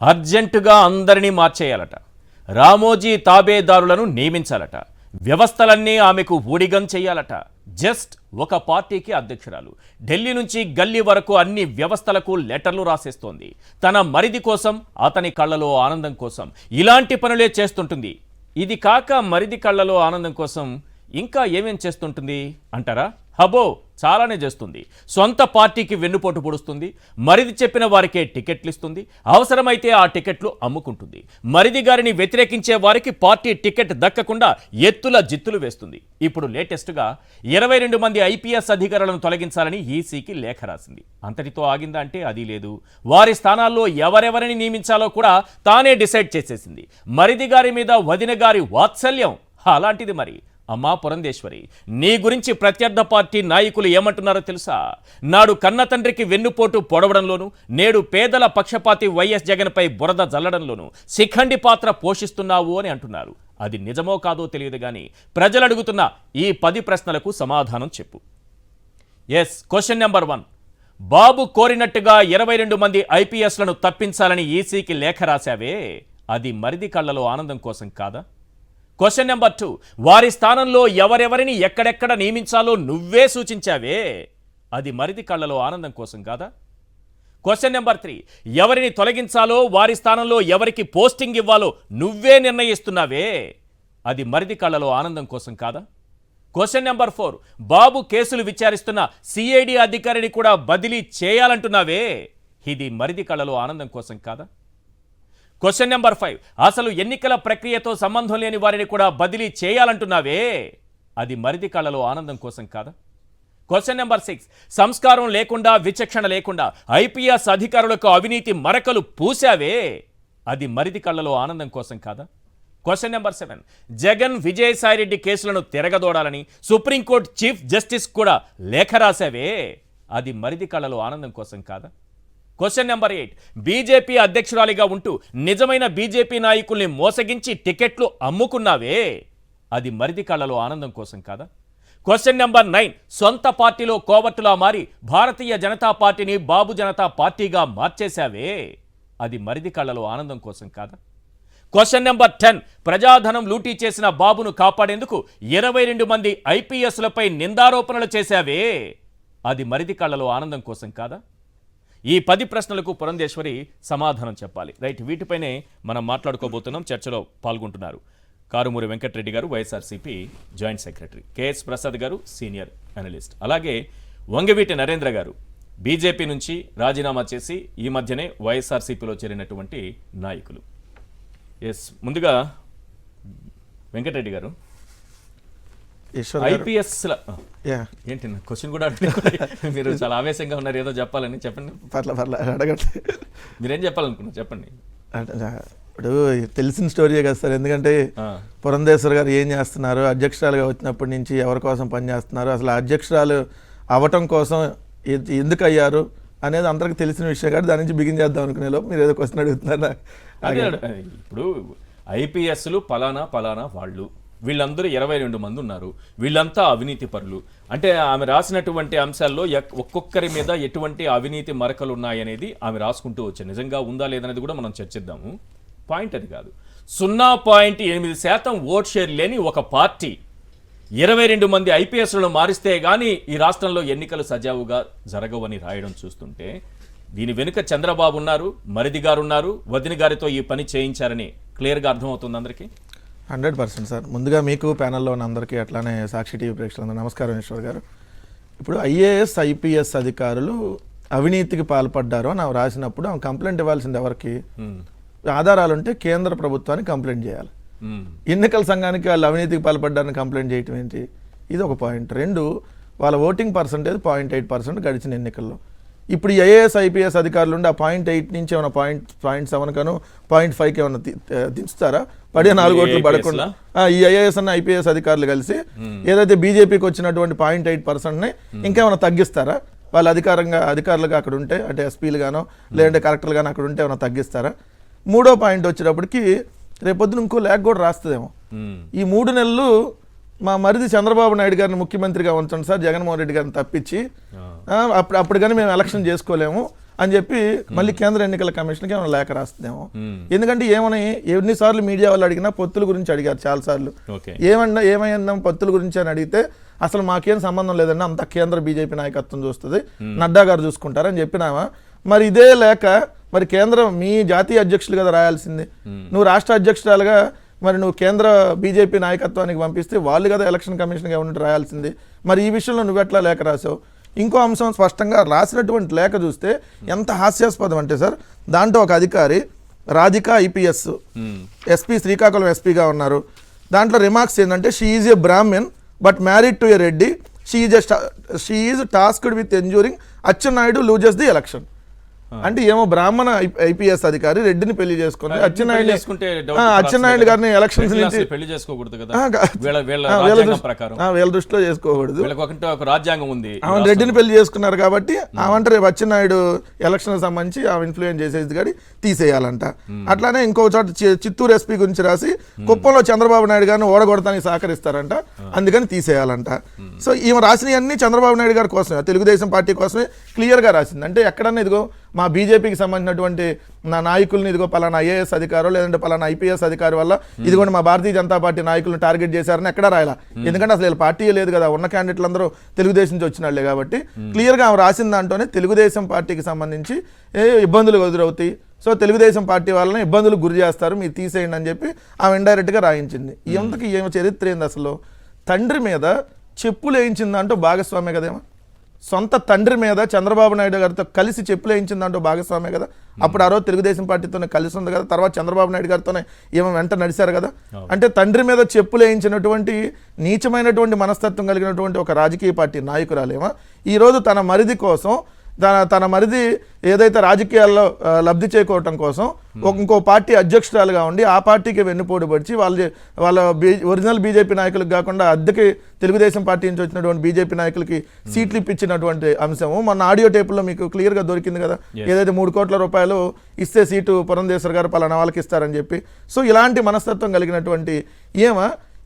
అర్జెంటుగా అందరినీ మార్చేయాలట. రామోజీ తాబేదారులను నియమించాలట. వ్యవస్థలన్నీ ఆమెకు ఊడిగం చేయాలట. జస్ట్ ఒక పార్టీకి అధ్యక్షురాలు. ఢిల్లీ నుంచి గల్లీ వరకు అన్ని వ్యవస్థలకు లెటర్లు రాసేస్తోంది. తన మరిది కోసం, అతని కళ్ళలో ఆనందం కోసం ఇలాంటి పనులే చేస్తుంటుంది. ఇది కాక మరిది కళ్ళలో ఆనందం కోసం ఇంకా ఏమేం చేస్తుంటుంది అంటారా? హబో, చాలానే చేస్తుంది. సొంత పార్టీకి వెన్నుపోటు పొడుస్తుంది. మరిది చెప్పిన వారికే టికెట్లు ఇస్తుంది. అవసరమైతే ఆ టికెట్లు అమ్ముకుంటుంది. మరిది గారిని వ్యతిరేకించే వారికి పార్టీ టికెట్ దక్కకుండా ఎత్తుల జిత్తులు వేస్తుంది. ఇప్పుడు లేటెస్ట్గా 22 మంది ఐపీఎస్ అధికారులను తొలగించాలని ఈసీకి లేఖ రాసింది. అంతటితో ఆగిందా అంటే అది లేదు. వారి స్థానాల్లో ఎవరెవరిని నియమించాలో కూడా తానే డిసైడ్ చేసేసింది. మరిది గారి మీద వదిన గారి వాత్సల్యం అలాంటిది. మరి అమ్మా పురంధేశ్వరి, నీ గురించి ప్రత్యర్థ పార్టీ నాయకులు ఏమంటున్నారో తెలుసా? నాడు కన్న తండ్రికి వెన్నుపోటు పొడవడంలోనూ, నేడు పేదల పక్షపాతి వైఎస్ జగన్పై బురద జల్లడంలోనూ శిఖండి పాత్ర పోషిస్తున్నావు అని అంటున్నారు. అది నిజమో కాదో తెలియదు కానీ ప్రజలు అడుగుతున్న ఈ 10 ప్రశ్నలకు సమాధానం చెప్పు. Yes, question number 1. బాబు కోరినట్టుగా 22 మంది ఐపీఎస్లను తప్పించాలని ఈసీకి లేఖ రాశావే, అది మరిది కళ్ళలో ఆనందం కోసం కాదా? Question number 2. వారి స్థానంలో ఎవరెవరిని ఎక్కడెక్కడ నియమించాలో నువ్వే సూచించావే, అది మరిది కళ్ళలో ఆనందం కోసం కాదా? Question number 3. ఎవరిని తొలగించాలో, వారి స్థానంలో ఎవరికి పోస్టింగ్ ఇవ్వాలో నువ్వే నిర్ణయిస్తున్నావే, అది మరిది కళ్ళలో ఆనందం కోసం కాదా? Question number 4. బాబు కేసులు విచారిస్తున్న సిఐడి అధికారిని కూడా బదిలీ చేయాలంటున్నావే, ఇది మరిది కళ్ళలో ఆనందం కోసం కాదా? Question number 5. అసలు ఎన్నికల ప్రక్రియతో సంబంధం లేని వారిని కూడా బదిలీ చేయాలంటున్నావే, అది మరిది కళ్ళలో ఆనందం కోసం కాదా? Question number 6. సంస్కారం లేకుండా, విచక్షణ లేకుండా ఐపీఎస్ అధికారులకు అవినీతి మరకలు పూసావే, అది మరిది కళ్ళలో ఆనందం కోసం కాదా? Question number 7. జగన్, విజయసాయిరెడ్డి కేసులను తిరగదోడాలని సుప్రీంకోర్టు చీఫ్ జస్టిస్ కూడా లేఖ రాశావే, అది మరిది కళ్ళలో ఆనందం కోసం కాదా? Question number 8. బీజేపీ అధ్యక్షురాలిగా ఉంటూ నిజమైన బీజేపీ నాయకుల్ని మోసగించి టికెట్లు అమ్ముకున్నావే, అది మరిది కళ్ళలో ఆనందం కోసం కాదా? Question number 9. సొంత పార్టీలో కోవట్టులా మారి భారతీయ జనతా పార్టీని బాబు జనతా పార్టీగా మార్చేశావే, అది మరిది కళ్ళలో ఆనందం కోసం కాదా? Question number 10. ప్రజాధనం లూటీ చేసిన బాబును కాపాడేందుకు 22 మంది ఐపీఎస్లపై నిందారోపణలు చేశావే, అది మరిది కళ్ళలో ఆనందం కోసం కాదా? ఈ 10 ప్రశ్నలకు పురంధేశ్వరి సమాధానం చెప్పాలి. రైట్, వీటిపైనే మనం మాట్లాడుకోబోతున్నాం. చర్చలో పాల్గొంటున్నారు కారుమూరి వెంకటరెడ్డి గారు, YSRCP joint secretary, KS Prasad గారు, సీనియర్ అనలిస్ట్, అలాగే వంగవీటి నరేంద్ర గారు, బీజేపీ నుంచి రాజీనామా చేసి ఈ మధ్యనే వైఎస్ఆర్సీపీలో చేరినటువంటి నాయకులు. ఎస్, ముందుగా వెంకటరెడ్డి గారు, ఐపీఎస్ ఏంటి క్వశ్చన్ కూడా మీరు చాలా ఆవేశంగా ఉన్నారు, ఏదో చెప్పాలని చెప్పండి. అడగండి, మీరేం చెప్పాలనుకున్నారు చెప్పండి. ఇప్పుడు తెలిసిన స్టోరీయే కదా సార్, ఎందుకంటే పురంధేశ్వర్ గారు ఏం చేస్తున్నారు, అధ్యక్షురాలుగా వచ్చినప్పటి నుంచి ఎవరి కోసం పనిచేస్తున్నారు, అసలు అధ్యక్షురాలు అవటం కోసం ఎందుకు అయ్యారు అనేది అందరికి తెలిసిన విషయం కాబట్టి దాని నుంచి బిగిన్ చేద్దాం అనుకునే లోపు మీరు ఏదో క్వశ్చన్ అడుగుతున్నారు. ఇప్పుడు ఐపీఎస్లు పలానా వాళ్ళు, వీళ్ళందరూ 22 మంది ఉన్నారు, వీళ్ళంతా అవినీతి పరులు అంటే ఆమె రాసినటువంటి అంశాల్లో ఒక్కొక్కరి మీద ఎటువంటి అవినీతి మరకలు ఉన్నాయనేది ఆమె రాసుకుంటూ వచ్చారు. నిజంగా ఉందా లేదనేది కూడా మనం చర్చిద్దాము. పాయింట్ అది కాదు. 0.8% ఓట్ షేర్ లేని ఒక పార్టీ 22 మంది ఐపీఎస్లను మారిస్తే గానీ ఈ రాష్ట్రంలో ఎన్నికలు సజావుగా జరగవని రాయడం చూస్తుంటే దీని వెనుక చంద్రబాబు ఉన్నారు, మరిది గారు ఉన్నారు, వదిన గారితో ఈ పని చేయించారని క్లియర్గా అర్థమవుతుంది అందరికీ. 100% సార్. ముందుగా మీకు ప్యానెల్లో ఉన్న అందరికీ అట్లానే సాక్షి టీవీ ప్రేక్షకులందరూ నమస్కారం. ఈశ్వర్ గారు, ఇప్పుడు ఐఏఎస్ ఐపీఎస్ అధికారులు అవినీతికి పాల్పడ్డారు అని రాసినప్పుడు ఆమె కంప్లైంట్ ఇవ్వాల్సింది ఎవరికి? ఆధారాలుంటే కేంద్ర ప్రభుత్వానికి కంప్లైంట్ చేయాలి. ఎన్నికల సంఘానికి వాళ్ళు అవినీతికి పాల్పడ్డారని కంప్లైంట్ చేయటం ఏంటి? ఇది ఒక పాయింట్. 2, వాళ్ళ ఓటింగ్ పర్సంటేజ్ 0.8% గడిచిన ఎన్నికల్లో. ఇప్పుడు ఐఏఎస్ ఐపీఎస్ అధికారులు ఉండి ఆ 0.8 నుంచి ఏమైనా 0.7 కను 0.5కి ఏమైనా దించుతారా? 14 ఓట్లు పడకుండా ఈ ఐఏఎస్ అన్న ఐపీఎస్ అధికారులు కలిసి ఏదైతే బీజేపీకి వచ్చినటువంటి 0.8%ని ఇంకేమైనా తగ్గిస్తారా? వాళ్ళు అధికారులుగా అక్కడ ఉంటే, అంటే ఎస్పీలు గానో లేదంటే కలెక్టర్లు గానో అక్కడ ఉంటే ఏమైనా తగ్గిస్తారా? 3వ పాయింట్ వచ్చేటప్పటికి రేపొద్దున ఇంకో లేఖ కూడా రాస్తుందేమో. ఈ 3 నెలలు మా మరిది చంద్రబాబు నాయుడు గారిని ముఖ్యమంత్రిగా ఉంచండి సార్, జగన్మోహన్ రెడ్డి గారిని తప్పించి అప్పుడు కానీ మేము ఎలక్షన్ చేసుకోలేము, అని చెప్పి మళ్ళీ కేంద్ర ఎన్నికల కమిషన్కి ఏమైనా లేఖ రాస్తుందేమో. ఎందుకంటే ఏమని ఎన్నిసార్లు మీడియా వాళ్ళు అడిగినా పొత్తుల గురించి అడిగారు చాలాసార్లు. ఏమైందాం పొత్తుల గురించి అని అడిగితే అసలు మాకేం సంబంధం లేదండి, అంత కేంద్ర బీజేపీ నాయకత్వం చూస్తుంది, నడ్డా గారు చూసుకుంటారని చెప్పినామా. మరి ఇదే లేక మరి కేంద్రం మీ జాతీయ అధ్యక్షులు కదా రాయాల్సింది, నువ్వు రాష్ట్ర అధ్యక్షురాలుగా మరి నువ్వు కేంద్ర బీజేపీ నాయకత్వానికి పంపిస్తే వాళ్ళు కదా ఎలక్షన్ కమిషన్గా ఉండి రాయాల్సింది. మరి ఈ విషయంలో నువ్వు ఎట్లా లేఖ రాసావు? ఇంకో అంశం స్పష్టంగా రాసినటువంటి లేఖ చూస్తే ఎంత హాస్యాస్పదం అంటే సార్, దాంట్లో ఒక అధికారి రాధిక ఐపీఎస్ ఎస్పీ శ్రీకాకుళం ఎస్పీగా ఉన్నారు. దాంట్లో రిమార్క్స్ ఏంటంటే she is a Brahmin but married to a Reddy, she is tasked with ensuring Atchannaidu loses the election. అంటే ఏమో బ్రాహ్మణ ఐపీఎస్ అధికారి రెడ్డిని పెళ్లి చేసుకుని అచ్చెన్నాయుడు గారిని ఎలక్షన్స్ నుంచి పెళ్లి చేసుకోకూడదు కదా, వీళ్ళ దృష్టిలో చేసుకోకూడదు, రాజ్యాంగం ఉంది. ఆమె రెడ్డిని పెళ్లి చేసుకున్నారు కాబట్టి ఆమె రేపు అచ్చెన్నాయుడు ఎలక్షన్ సంబంధించి ఆమె ఇన్ఫ్లుయెన్స్ చేసేది కానీ తీసేయాలంట. అట్లానే ఇంకో చోట చిత్తూరు ఎస్పీ గురించి రాసి కుప్పంలో చంద్రబాబు నాయుడు గారిని ఓడగొడతానికి సహకరిస్తారంట, అందుకని తీసేయాలంట. సో ఈమె రాసినవన్నీ చంద్రబాబు నాయుడు గారి కోసమే, తెలుగుదేశం పార్టీ కోసమే క్లియర్గా రాసింది. అంటే ఎక్కడన్నా ఇదిగో మా బీజేపీకి సంబంధించినటువంటి నా నాయకుల్ని ఇదిగో పలానా ఐఏఎస్ అధికారు లేదంటే పలానా ఐపీఎస్ అధికారి వల్ల ఇదిగోండి మా భారతీయ జనతా పార్టీ నాయకులను టార్గెట్ చేశారని ఎక్కడా రాయాలా. ఎందుకంటే అసలు వీళ్ళ పార్టీ లేదు కదా, ఉన్న క్యాండిడేట్లు అందరూ తెలుగుదేశం నుంచి వచ్చిన వాళ్ళే కాబట్టి క్లియర్గా ఆమె రాసిన దాంట్లోనే తెలుగుదేశం పార్టీకి సంబంధించి ఇబ్బందులు ఎదురవుతాయి, సో తెలుగుదేశం పార్టీ వాళ్ళని ఇబ్బందులకు గురి చేస్తారు, మీరు తీసేయండి అని చెప్పి ఆమె ఇండైరెక్ట్గా రాయించింది. ఎంతకి ఏమో చరిత్ర ఏంది అసలు? తండ్రి మీద చెప్పులు వేయించిందంటూ భాగస్వామ్య కదేమో, సొంత తండ్రి మీద చంద్రబాబు నాయుడు గారితో కలిసి చెప్పులు వేయించిందంటూ భాగస్వామ్య కదా. అప్పుడు ఆ రోజు తెలుగుదేశం పార్టీతోనే కలిసి ఉంది కదా, తర్వాత చంద్రబాబు నాయుడు గారితోనే ఏమో వెంట నడిచారు కదా. అంటే తండ్రి మీద చెప్పులు వేయించినటువంటి నీచమైనటువంటి మనస్తత్వం కలిగినటువంటి ఒక రాజకీయ పార్టీ నాయకురాలేమో ఈరోజు తన మరిది కోసం తన మరిది ఏదైతే రాజకీయాల్లో లబ్ధి చేకూరటం కోసం ఇంకో పార్టీ అధ్యక్షురాలుగా ఉండి ఆ పార్టీకి వెన్నుపోటు పడిచి వాళ్ళ ఒరిజినల్ బీజేపీ నాయకులకు కాకుండా అద్దెకి తెలుగుదేశం పార్టీ నుంచి వచ్చినటువంటి బీజేపీ నాయకులకి సీట్లు ఇప్పించినటువంటి అంశము మొన్న ఆడియో టేపుల్లో మీకు క్లియర్గా దొరికింది కదా. ఏదైతే 3 కోట్ల రూపాయలు ఇస్తే సీటు పురంధేశ్వర్ గారు పలానా వాళ్ళకి ఇస్తారని చెప్పి. సో ఇలాంటి మనస్తత్వం కలిగినటువంటి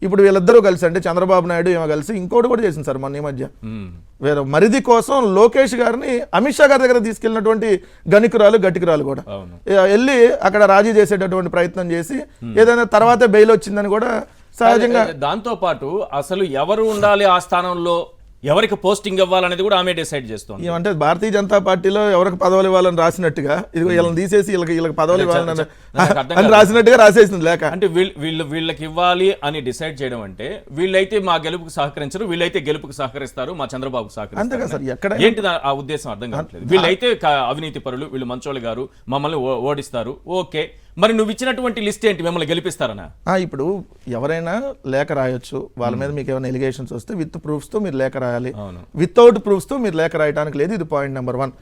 ఇప్పుడు వీళ్ళిద్దరూ కలిసి అంటే చంద్రబాబు నాయుడు ఏమో కలిసి ఇంకోటి కూడా చేసింది సార్ మొన్న ఈ మధ్య. వేరే మరిది కోసం లోకేష్ గారిని అమిత్ షా గారి దగ్గర తీసుకెళ్ళినటువంటి గట్టికురాలు కూడా వెళ్ళి అక్కడ రాజీ చేసేటటువంటి ప్రయత్నం చేసి ఏదైనా తర్వాతే బెయిల్ వచ్చిందని కూడా సహజంగా. దాంతో పాటు అసలు ఎవరు ఉండాలి ఆ స్థానంలో, ఎవరికి పోస్టింగ్ ఇవ్వాలనేది కూడా ఆమె డిసైడ్ చేస్తుంది. ఏమంటే భారతీయ జనతా పార్టీలో ఎవరికి పదవులు ఇవ్వాలని రాసినట్టుగా ఇదిగో వీళ్ళని తీసేసి వీళ్ళకి పదవులు ఇవ్వాలని రాసినట్టుగా రాసేసింది లేక. అంటే వీళ్ళకి ఇవ్వాలి అని డిసైడ్ చేయడం అంటే వీళ్ళైతే మా గెలుపుకు సహకరించరు, వీళ్ళైతే గెలుపుకు సహకరిస్తారు, మా చంద్రబాబుకు సహకరిస్తారు. అంతే కదా సార్, ఎక్కడ ఏంటి ఆ ఉద్దేశం అర్థం కావట్లేదు. వీళ్ళైతే అవినీతి పరులు, వీళ్ళు మంచోళ్ళు గారు, మమ్మల్ని ఓడిస్తారు. ఓకే, మరి నువ్వు ఇచ్చినటువంటి లిస్ట్ ఏంటి, మిమ్మల్ని గెలిపిస్తారనా? ఇప్పుడు ఎవరైనా లేఖ రాయొచ్చు, వాళ్ళ మీద మీకు ఏమైనా ఎలిగేషన్స్ వస్తే విత్ ప్రూఫ్స్ తో మీరు లేఖ రాయాలి, వితౌట్ ప్రూఫ్స్ తో మీరు లేఖ రాయడానికి లేదు. ఇది point number 1.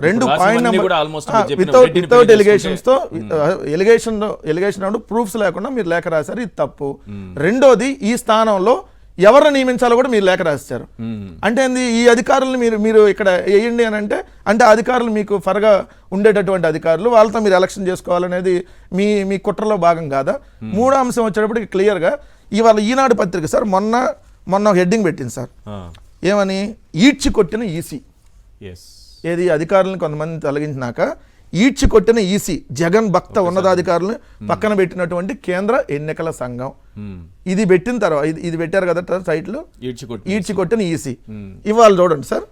2 point number without allegations తో ఎలిగేషన్ అంటూ ప్రూఫ్స్ లేకుండా మీరు లేఖ రాశారు, ఇది తప్పు. రెండోది ఈ స్థానంలో ఎవరిని నియమించాలో కూడా మీరు లేఖ రాశారు. అంటే ఈ అధికారులను మీరు ఇక్కడ వేయండి అని అంటే అధికారులు మీకు ఫర్గా ఉండేటటువంటి అధికారులు, వాళ్ళతో మీరు ఎలక్షన్ చేసుకోవాలనేది మీ కుట్రలో భాగం కాదా? మూడో అంశం వచ్చేటప్పటికి క్లియర్గా ఇవాళ ఈనాడు పత్రిక సార్ మొన్న హెడ్డింగ్ పెట్టింది సార్, ఏమని? ఈడ్చి కొట్టిన ఈసీ. ఏది అధికారులను కొంతమంది తొలగించినాక ఈడ్చి కొట్టిన ఈసీ, జగన్ భక్త ఉన్నతాధికారులను పక్కన పెట్టినటువంటి కేంద్ర ఎన్నికల సంఘం. ఇది పెట్టిన తర్వాత ఇది పెట్టారు కదా సైట్లు, ఈడ్చి కొట్టిన ఈసీ. ఇవాళ చూడండి సార్,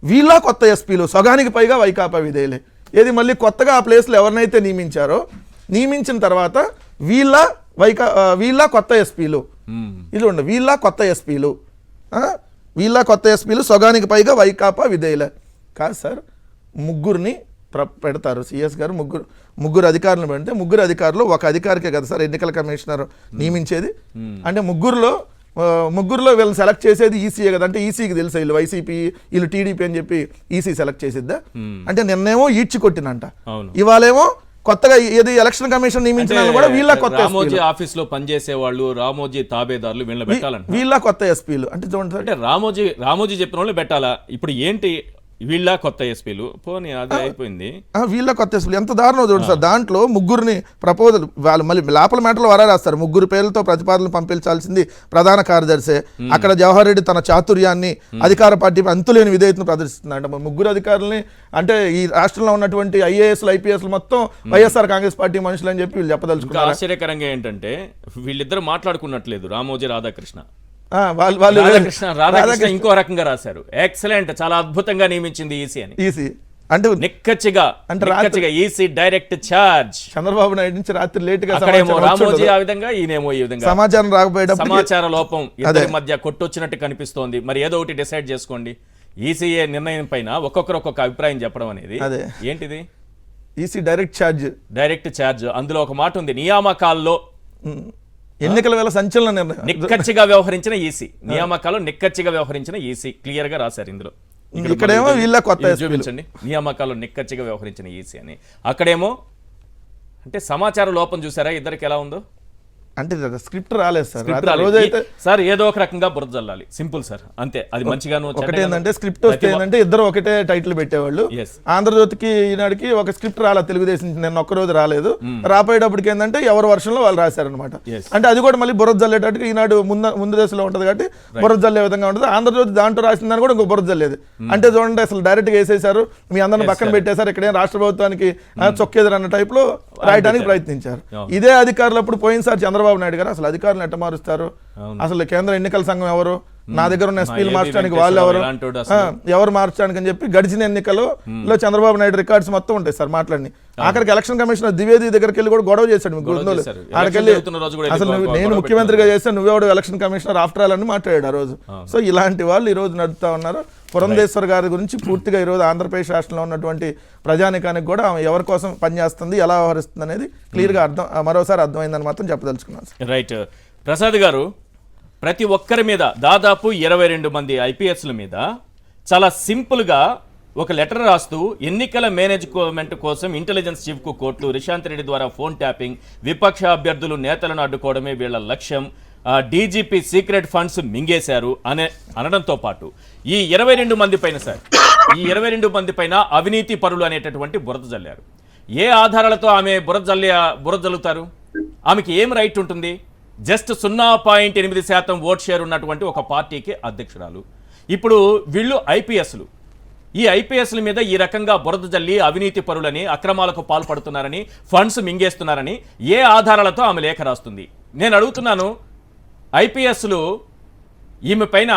వీళ్ళ కొత్త ఎస్పీలు సగానికి పైగా వైకాపా విధేయులే. ఏది మళ్ళీ కొత్తగా ఆ ప్లేస్లో ఎవరినైతే నియమించిన తర్వాత వీళ్ళ కొత్త ఎస్పీలు, ఇది ఉండ వీళ్ళ కొత్త ఎస్పీలు సగానికి పైగా వైకాపా విధేయులే. కాదు సార్, ముగ్గురిని పెడతారు సిఎస్ గారు, ముగ్గురు అధికారులను పెడితే ముగ్గురు అధికారులు ఒక అధికారికే కదా సార్ ఎన్నికల కమిషనర్ నియమించేది. అంటే ముగ్గురులో వీళ్ళని సెలెక్ట్ చేసేది ఈసీయే కదా. అంటే ఈసీకి తెలుసు వీళ్ళు వైసీపీ వీళ్ళు టీడీపీ అని చెప్పి ఈసీ సెలెక్ట్ చేసిద్దా? అంటే నిన్నేమో ఈడ్చి కొట్టినంట, ఇవాళేమో కొత్తగా ఏది ఎలక్షన్ కమిషన్ నియమించిన కూడా వీళ్ళ కొత్త రామోజీ ఆఫీస్ లో పనిచేసే వాళ్ళు, రామోజీ తాబేదారులు వీళ్ళ కొత్త ఎస్పీలు. అంటే చూడండి, రామోజీ చెప్పిన వాళ్ళు పెట్టాలా? ఇప్పుడు ఏంటి వీళ్ళ కొత్త ఎస్పీలు పోనీ అది అయిపోయింది. వీళ్ళ కొత్త ఎస్పీలు ఎంత దారుణం చూడండి సార్. దాంట్లో ముగ్గురిని ప్రపోజల్ వాళ్ళు మళ్ళీ లోపల మ్యాటర్లో వరా రాస్తారు. ముగ్గురు పేర్లతో ప్రతిపాదనలు పంపించాల్సింది ప్రధాన కార్యదర్శి. అక్కడ జవహర్ రెడ్డి తన చాతుర్యాన్ని అధికార పార్టీ అంతులేని విధేయతను ప్రదర్శిస్తున్నాడు. ముగ్గురు అధికారులని అంటే ఈ రాష్ట్రంలో ఉన్నటువంటి ఐఏఎస్లు ఐపీఎస్లు మొత్తం వైఎస్ఆర్ కాంగ్రెస్ పార్టీ మనుషులు అని చెప్పి వీళ్ళు చెప్పదలుచుకున్నారు. ఆశ్చర్యకరంగా ఏంటంటే వీళ్ళిద్దరు మాట్లాడుకున్నట్లేదు. రామోజీ రాధాకృష్ణ రాధాకృష్ణ ఇంకో రకంగా రాశారు. ఎక్సలెంట్, చాలా అద్భుతంగా నియమించింది ఈసీ అని. ఈసీ అంటే నిక్కచ్చిగా EC direct charge. Chandrababu Naidu నుంచి రాత్రి లేట్ గా రామోజీ ఆ విధంగా ఈయనేమో ఈ విధంగా సమాచారం రాకపోయేటప్పుడు సమాచార లోపం ఇద్దరి మధ్య కొట్టొచ్చినట్టు కనిపిస్తోంది. మరి ఏదో ఒకటి డిసైడ్ చేసుకోండి. ఈసీఏ నిర్ణయం పైన ఒక్కొక్కరు ఒక్కొక్క అభిప్రాయం చెప్పడం అనేది ఏంటిది? EC direct charge. అందులో ఒక మాట ఉంది, నియామకాల్లో ఎన్నికల వేళ సంచలన నిర్ణయం నిక్కచ్చిగా వ్యవహరించిన ఈసీ. నియామకాలు నిక్కచ్చిగా వ్యవహరించిన ఈసీ క్లియర్ గా రాశారు ఇందులో. ఇక్కడేమో వీళ్ళ కొత్త చూపించండి, నియామకాలు నిక్కచ్చిగా వ్యవహరించిన ఈసీ అని. అక్కడేమో అంటే సమాచార లోపం చూసారా ఇద్దరికి ఎలా ఉందో? అంటే స్క్రిప్ట్ రాలేదు సార్. రోజైతే సార్ ఏదో ఒక రకంగా బురద జల్లాలి, సింపుల్ సార్, అంతే. అది మంచిగాను. ఒకటి ఏంటంటే స్క్రిప్ట్ వస్తే ఏంటంటే ఇద్దరు ఒకటే టైటిల్ పెట్టేవాళ్ళు. ఆంధ్రజ్యోతికి ఈనాడికి ఒక స్క్రిప్ట్ రాలేదు, తెలుగుదేశం నిన్న ఒక్కరోజు రాలేదు. రాపోయేటప్పటికి ఏంటంటే ఎవరి వర్షంలో వాళ్ళు రాశారనమాట. అంటే అది కూడా మళ్ళీ బురద జల్లేటట్టుగా ఈనాడు ముందు దశలో ఉంటుంది కాబట్టి బురద జల్లే విధంగా ఉంటుంది. ఆంధ్రజ్యోతి దాంట్లో రాసిందని కూడా ఇంకో బురద జల్లేదు. అంటే చూడండి అసలు డైరెక్ట్ గా వేసేసారు, మీ అందరిని పక్కన పెట్టేశారు, ఇక్కడే రాష్ట్ర ప్రభుత్వానికి చొక్కేదరు అన్న టైప్ లో రాయడానికి ప్రయత్నించారు. ఇదే అధికారులు అప్పుడు పోయినసారి చంద్రబాబు నాయుడు గారు అసలు అధికారులను ఎట్ట మారుస్తారు, అసలు కేంద్ర ఎన్నికల సంఘం ఎవరు, నా దగ్గర ఉన్న ఎస్పీలు మార్చడానికి వాళ్ళు ఎవరు మార్చడానికి అని చెప్పి గడిచిన ఎన్నికల్లో చంద్రబాబు నాయుడు రికార్డ్స్ మొత్తం ఉంటాయి సార్ మాట్లాడి. ఆఖరికి ఎలక్షన్ కమిషనర్ ద్వివేది దగ్గరికి వెళ్ళి కూడా గొడవ చేశాడు. మీకు ఆడికెళ్ళి అసలు నేను ముఖ్యమంత్రిగా చేస్తే నువ్వెవడు ఎలక్షన్ కమిషనర్ ఆఫ్టర్ ఆల్ అని మాట్లాడాడు ఆ రోజు. సో ఇలాంటి వాళ్ళు ఈ రోజు నడుపుతా ఉన్నారు. పురంధేశ్వర్ గారి గురించి పూర్తిగా ఈరోజు ఆంధ్రప్రదేశ్ రాష్ట్రంలో ఉన్నటువంటి ప్రజానికానికి కూడా ఎవరి కోసం పనిచేస్తుంది, ఎలా వ్యవహరిస్తుంది అనేది క్లియర్గా మరోసారి అర్థమైందని మాత్రం చెప్పదలుచుకున్నాను. రైట్ ప్రసాద్ గారు, ప్రతి ఒక్కరి మీద దాదాపు 22 మంది ఐపీఎస్ల మీద చాలా సింపుల్గా ఒక లెటర్ రాస్తూ ఎన్నికల మేనేజ్మెంట్ కోసం ఇంటెలిజెన్స్ చీఫ్కు కోర్టు, రిశాంత్ రెడ్డి ద్వారా ఫోన్ ట్యాపింగ్, విపక్ష అభ్యర్థులు నేతలను అడ్డుకోవడమే వీళ్ళ లక్ష్యం, డీజీపీ సీక్రెట్ ఫండ్స్ మింగేశారు అనడంతో పాటు ఈ 22 మంది పైన సార్ ఈ 22 మంది పైన అవినీతి పరులు అనేటటువంటి బురద జల్లారు. ఏ ఆధారాలతో ఆమె బురద జల్లుతారు? ఆమెకి ఏం రైట్ ఉంటుంది? జస్ట్ 0.8% ఓట్ షేర్ ఉన్నటువంటి ఒక పార్టీకి అధ్యక్షురాలు. ఇప్పుడు వీళ్ళు ఐపీఎస్లు. ఈ ఐపీఎస్ల మీద ఈ రకంగా బురద జల్లి అవినీతి పరులని, అక్రమాలకు పాల్పడుతున్నారని, ఫండ్స్ మింగేస్తున్నారని ఏ ఆధారాలతో ఆమె లేఖ రాస్తుంది? నేను అడుగుతున్నాను, ఐపీఎస్లు ఈమె పైన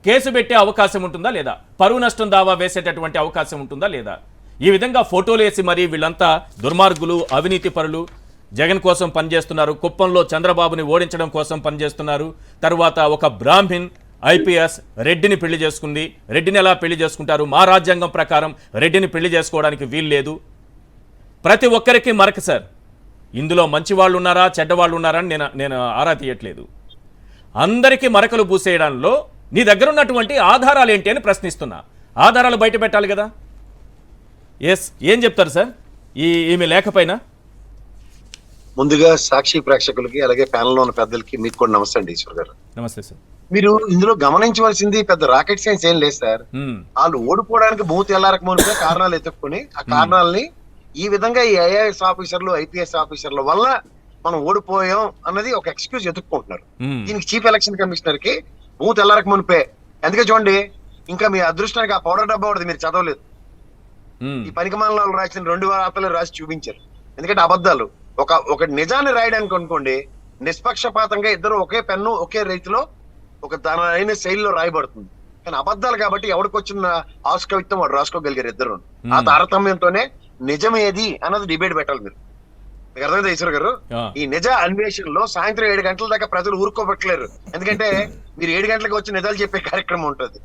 కేసు పెట్టే అవకాశం ఉంటుందా లేదా? పరువు నష్టం దావా వేసేటటువంటి అవకాశం ఉంటుందా లేదా? ఈ విధంగా ఫోటోలు వేసి మరి వీళ్ళంతా దుర్మార్గులు, అవినీతి పరులు, జగన్ కోసం పనిచేస్తున్నారు, కుప్పంలో చంద్రబాబుని ఓడించడం కోసం పనిచేస్తున్నారు, తరువాత ఒక బ్రాహ్మిన్ ఐపీఎస్ రెడ్డిని పెళ్లి చేసుకుంది, రెడ్డిని ఎలా పెళ్లి చేసుకుంటారు? మా రాజ్యాంగం ప్రకారం రెడ్డిని పెళ్లి చేసుకోవడానికి వీలు లేదు. ప్రతి ఒక్కరికి మరక సార్. ఇందులో మంచి వాళ్ళు ఉన్నారా, చెడ్డవాళ్ళు ఉన్నారా అని నేను ఆరా తీయట్లేదు. అందరికీ మరకలు పూసేయడంలో నీ దగ్గర ఉన్నటువంటి ఆధారాలు ఏంటి అని ప్రశ్నిస్తున్నా. ఆధారాలు బయట పెట్టాలి కదా. ఏం చెప్తారు సార్ ఈమె లేఖపైన? ముందుగా సాక్షి ప్రేక్షకులకి అలాగే ప్యానెల్లో ఉన్న పెద్దలకి మీకు కూడా నమస్తే అండి. ఈశ్వర్ గారు నమస్తే సార్. మీరు ఇందులో గమనించవలసింది పెద్ద రాకెట్ సైన్స్ ఏం లేదు సార్. వాళ్ళు ఓడిపోవడానికి బూత్ ఎల్లారకమునిపై కారణాలు ఎత్తుక్కుని ఆ కారణాలని ఈ విధంగా ఈ ఐఏఎస్ ఆఫీసర్లు, ఐపీఎస్ ఆఫీసర్ల వల్ల మనం ఓడిపోయాం అన్నది ఒక ఎక్స్క్యూజ్ ఎత్తుక్కుంటున్నారు. దీనికి చీఫ్ ఎలక్షన్ కమిషనర్ కి బూత్ ఎల్లారకమునిపే. అందుకే చూడండి, ఇంకా మీ అదృష్టానికి ఆ పౌడర్ డబ్బా ఒకటి మీరు చదవలేదు. ఈ పనికిమాల రాసిన 2 వార్తలు రాసి చూపించారు. ఎందుకంటే అబద్ధాలు. ఒక నిజాన్ని రాయడానికి అనుకోండి, నిష్పక్షపాతంగా ఇద్దరు ఒకే పెన్ను ఒకే రీతిలో ఒక దాని శైలిలో రాయబడుతుంది. కానీ అబద్ధాలు కాబట్టి ఎవరికి వచ్చిన ఆస్కవిత్వం వాడు రాసుకోగలిగారు ఇద్దరు. ఆ తారతమ్యంతోనే నిజం ఏది అన్నది డిబేట్ పెట్టాలి. మీకు అర్థమైందా ఈశ్వర్ గారు? ఈ నిజ అన్వేషణలో సాయంత్రం 7 గంటల దాకా ప్రజలు ఊరుకోబట్టలేరు. ఎందుకంటే మీరు 7 గంటలకు వచ్చి నిజాలు చెప్పే కార్యక్రమం ఉంటుంది.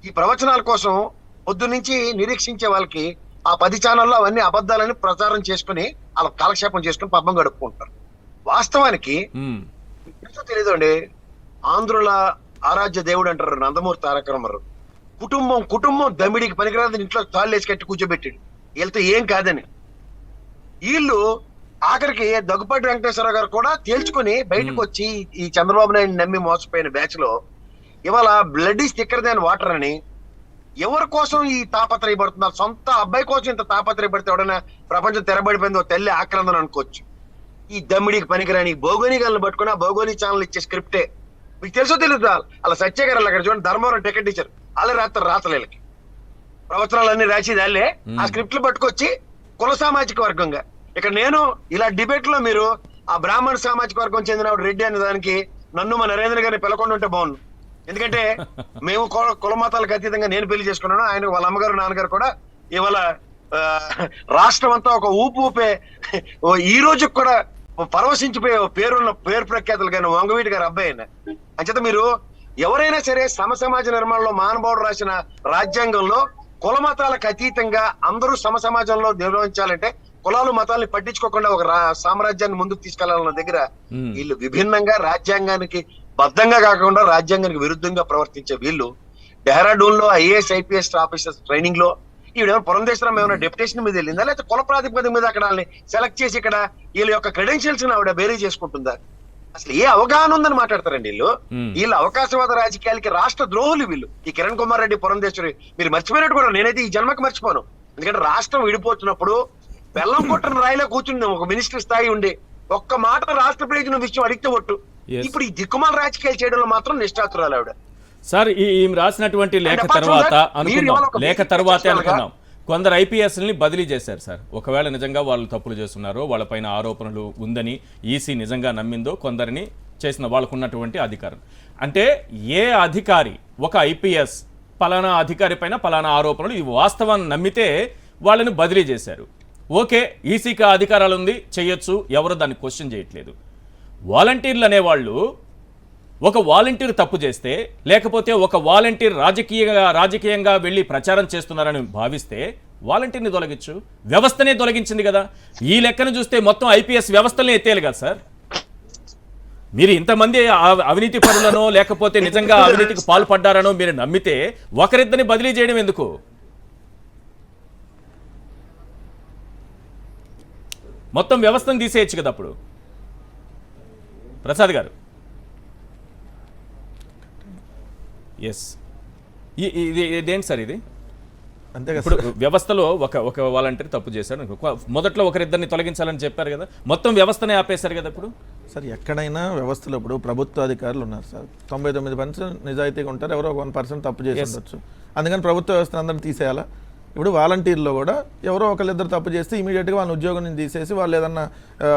ఈ ప్రవచనాల కోసం పొద్దు నుంచి నిరీక్షించే వాళ్ళకి ఆ 10 ఛానల్లో అవన్నీ అబద్ధాలని ప్రచారం చేసుకుని వాళ్ళ కాలక్షేపం చేసుకుని పబ్బం గడుపుకుంటారు. వాస్తవానికి తెలీదు అండి. ఆంధ్రుల ఆరాధ్య దేవుడు అంటారు నందమూరి తారక రామారావు. కుటుంబం దమిడికి పనికిరాదని ఇంట్లో తాళ్ళు వేసి కట్టి కూర్చోబెట్టాడు. వీళ్ళతో ఏం కాదని. వీళ్ళు ఆఖరికి దగ్గుపాటి వెంకటేశ్వర గారు కూడా తేల్చుకుని బయటకు వచ్చి ఈ చంద్రబాబు నాయుడు నమ్మి మోసపోయిన బ్యాచ్ లో ఇవాళ blood is thicker than water అని ఎవరి కోసం ఈ తాపత్రయపడుతున్నారు? సొంత అబ్బాయి కోసం ఇంత తాపత్రయపడితే ఎవడైనా ప్రపంచం తెరబడిపోయిందో తల్లి ఆక్రందన అనుకోవచ్చు. ఈ దమ్మిడికి పనికిరాని భౌగోళికాలను పట్టుకుని ఆ భౌగోళిక ఛానల్ ఇచ్చే స్క్రిప్టే మీకు తెలుసో తెలియదు. అలా సత్యగారు అక్కడ చూడండి, ధర్మవరం టికెట్ టీచర్ అలా రాస్తారు రాతలేళ్ళకి ప్రవచనాలన్నీ రాసేది వాళ్ళే. ఆ స్క్రిప్ట్లు పట్టుకొచ్చి కుల సామాజిక వర్గంగా ఇక్కడ నేను ఇలా డిబేట్ లో మీరు ఆ బ్రాహ్మణ సామాజిక వర్గం చెందిన రెడ్డి అనే దానికి నన్ను మా నరేంద్ర గారిని పిలకుండా ఉంటే బాగుండు. ఎందుకంటే మేము కుల మతాలకు అతీతంగా నేను పెళ్లి చేసుకున్నాను, ఆయన వాళ్ళ అమ్మగారు నాన్నగారు కూడా ఇవాళ రాష్ట్రం అంతా ఒక ఊపే ఈ రోజు కూడా పరవశించిపోయే పేరు ప్రఖ్యాతులు కానీ వంగవీటి గారి అబ్బాయి అయినా. అంచేత మీరు ఎవరైనా సరే సమాజ నిర్మాణంలో మహానుభావుడు రాసిన రాజ్యాంగంలో కుల మతాలకు అతీతంగా అందరూ సమాజంలో నిర్వహించాలంటే కులాలు మతాలని పట్టించుకోకుండా ఒక సామ్రాజ్యాన్ని ముందుకు తీసుకెళ్లాలన్న దగ్గర వీళ్ళు విభిన్నంగా రాజ్యాంగానికి బద్ధంగా కాకుండా రాజ్యాంగానికి విరుద్ధంగా ప్రవర్తించే వీళ్ళు డెహ్రాడూన్ లో ఐఏఎస్ ఐపీఎస్ ఆఫీసర్స్ ట్రైనింగ్ లో ఈవిడేమో పురంధేశ్వరం ఏమైనా డెప్యుటేషన్ మీద వెళ్ళిందా, లేకపోతే కుల ప్రాతిపదిక మీద అక్కడ సెలెక్ట్ చేసి ఇక్కడ వీళ్ళ యొక్క క్రెడెన్షియల్స్ ఆవిడ బేరీ చేసుకుంటుందా? అసలు ఏ అవగాహన ఉందని మాట్లాడతారండి వీళ్ళు అవకాశవాద రాజకీయాలకి రాష్ట్ర ద్రోహులు వీళ్ళు. ఈ కిరణ్ కుమార్ రెడ్డి పురంధేశ్వరి మీరు మర్చిపోయినట్టు కూడా నేనైతే ఈ జన్మకి మర్చిపోను. ఎందుకంటే రాష్ట్రం విడిపోతున్నప్పుడు బెల్లం కొట్టిన రాయిలో కూర్చుంది ఒక మినిస్టర్ స్థాయి ఉండి ఒక్క మాట రాష్ట్ర ప్రయోజనం విషయం అడిగితే ఒట్టు. ఇప్పుడు ఈ దిక్కుమాల రాజకీయాలు చేయడంలో మాత్రం నిష్ఠాతురాలు ఆవిడ. సార్ ఈమె రాసినటువంటి లేఖ తర్వాత అనుకుందాం కొందరు ఐపీఎస్ని బదిలీ చేశారు సార్. ఒకవేళ నిజంగా వాళ్ళు తప్పులు చేస్తున్నారో వాళ్ళపైన ఆరోపణలు ఉందని ఈసీ నిజంగా నమ్మిందో కొందరిని చేసిన వాళ్ళకు ఉన్నటువంటి అధికారం అంటే ఏ అధికారి ఒక ఐపీఎస్ పలానా అధికారి పైన పలానా ఆరోపణలు ఇది వాస్తవాన్ని నమ్మితే వాళ్ళని బదిలీ చేశారు. ఓకే, ఈసీకి అధికారాలు ఉంది, చేయొచ్చు, ఎవరు దాన్ని క్వశ్చన్ చేయట్లేదు. వాలంటీర్లు అనేవాళ్ళు ఒక వాలంటీర్ తప్పు చేస్తే లేకపోతే ఒక వాలంటీర్ రాజకీయంగా వెళ్ళి ప్రచారం చేస్తున్నారని భావిస్తే వాలంటీర్ని తొలగించు, వ్యవస్థనే తొలగించింది కదా. ఈ లెక్కను చూస్తే మొత్తం ఐపీఎస్ వ్యవస్థలనే ఎత్తేయాలి కదా సార్. మీరు ఇంతమంది అవినీతి పరులనో లేకపోతే నిజంగా అవినీతికి పాల్పడ్డారనో మీరు నమ్మితే ఒకరిద్దరిని బదిలీ చేయడం ఎందుకు? మొత్తం వ్యవస్థను తీసేయచ్చు కదా అప్పుడు. ప్రసాద్ గారు ఎస్ ఇదేంటి సార్ ఇది? అంతే కదా. ఇప్పుడు వ్యవస్థలో ఒక వాలంటీర్ తప్పు చేశారు, మొదట్లో ఒకరిద్దరిని తొలగించాలని చెప్పారు కదా, మొత్తం వ్యవస్థనే ఆపేశారు కదా ఇప్పుడు. సార్ ఎక్కడైనా వ్యవస్థలో ఇప్పుడు ప్రభుత్వ అధికారులు ఉన్నారు సార్, 99% నిజాయితీగా ఉంటారు, ఎవరో 1% తప్పు చేసి ఉండొచ్చు. అందుకని ప్రభుత్వ వ్యవస్థను అందరిని తీసేయాలా? ఇప్పుడు వాలంటీర్లో కూడా ఎవరో ఒకళ్ళిద్దరు తప్పు చేస్తే ఇమీడియట్గా వాళ్ళ ఉద్యోగం నుంచి తీసేసి వాళ్ళు ఏదన్నా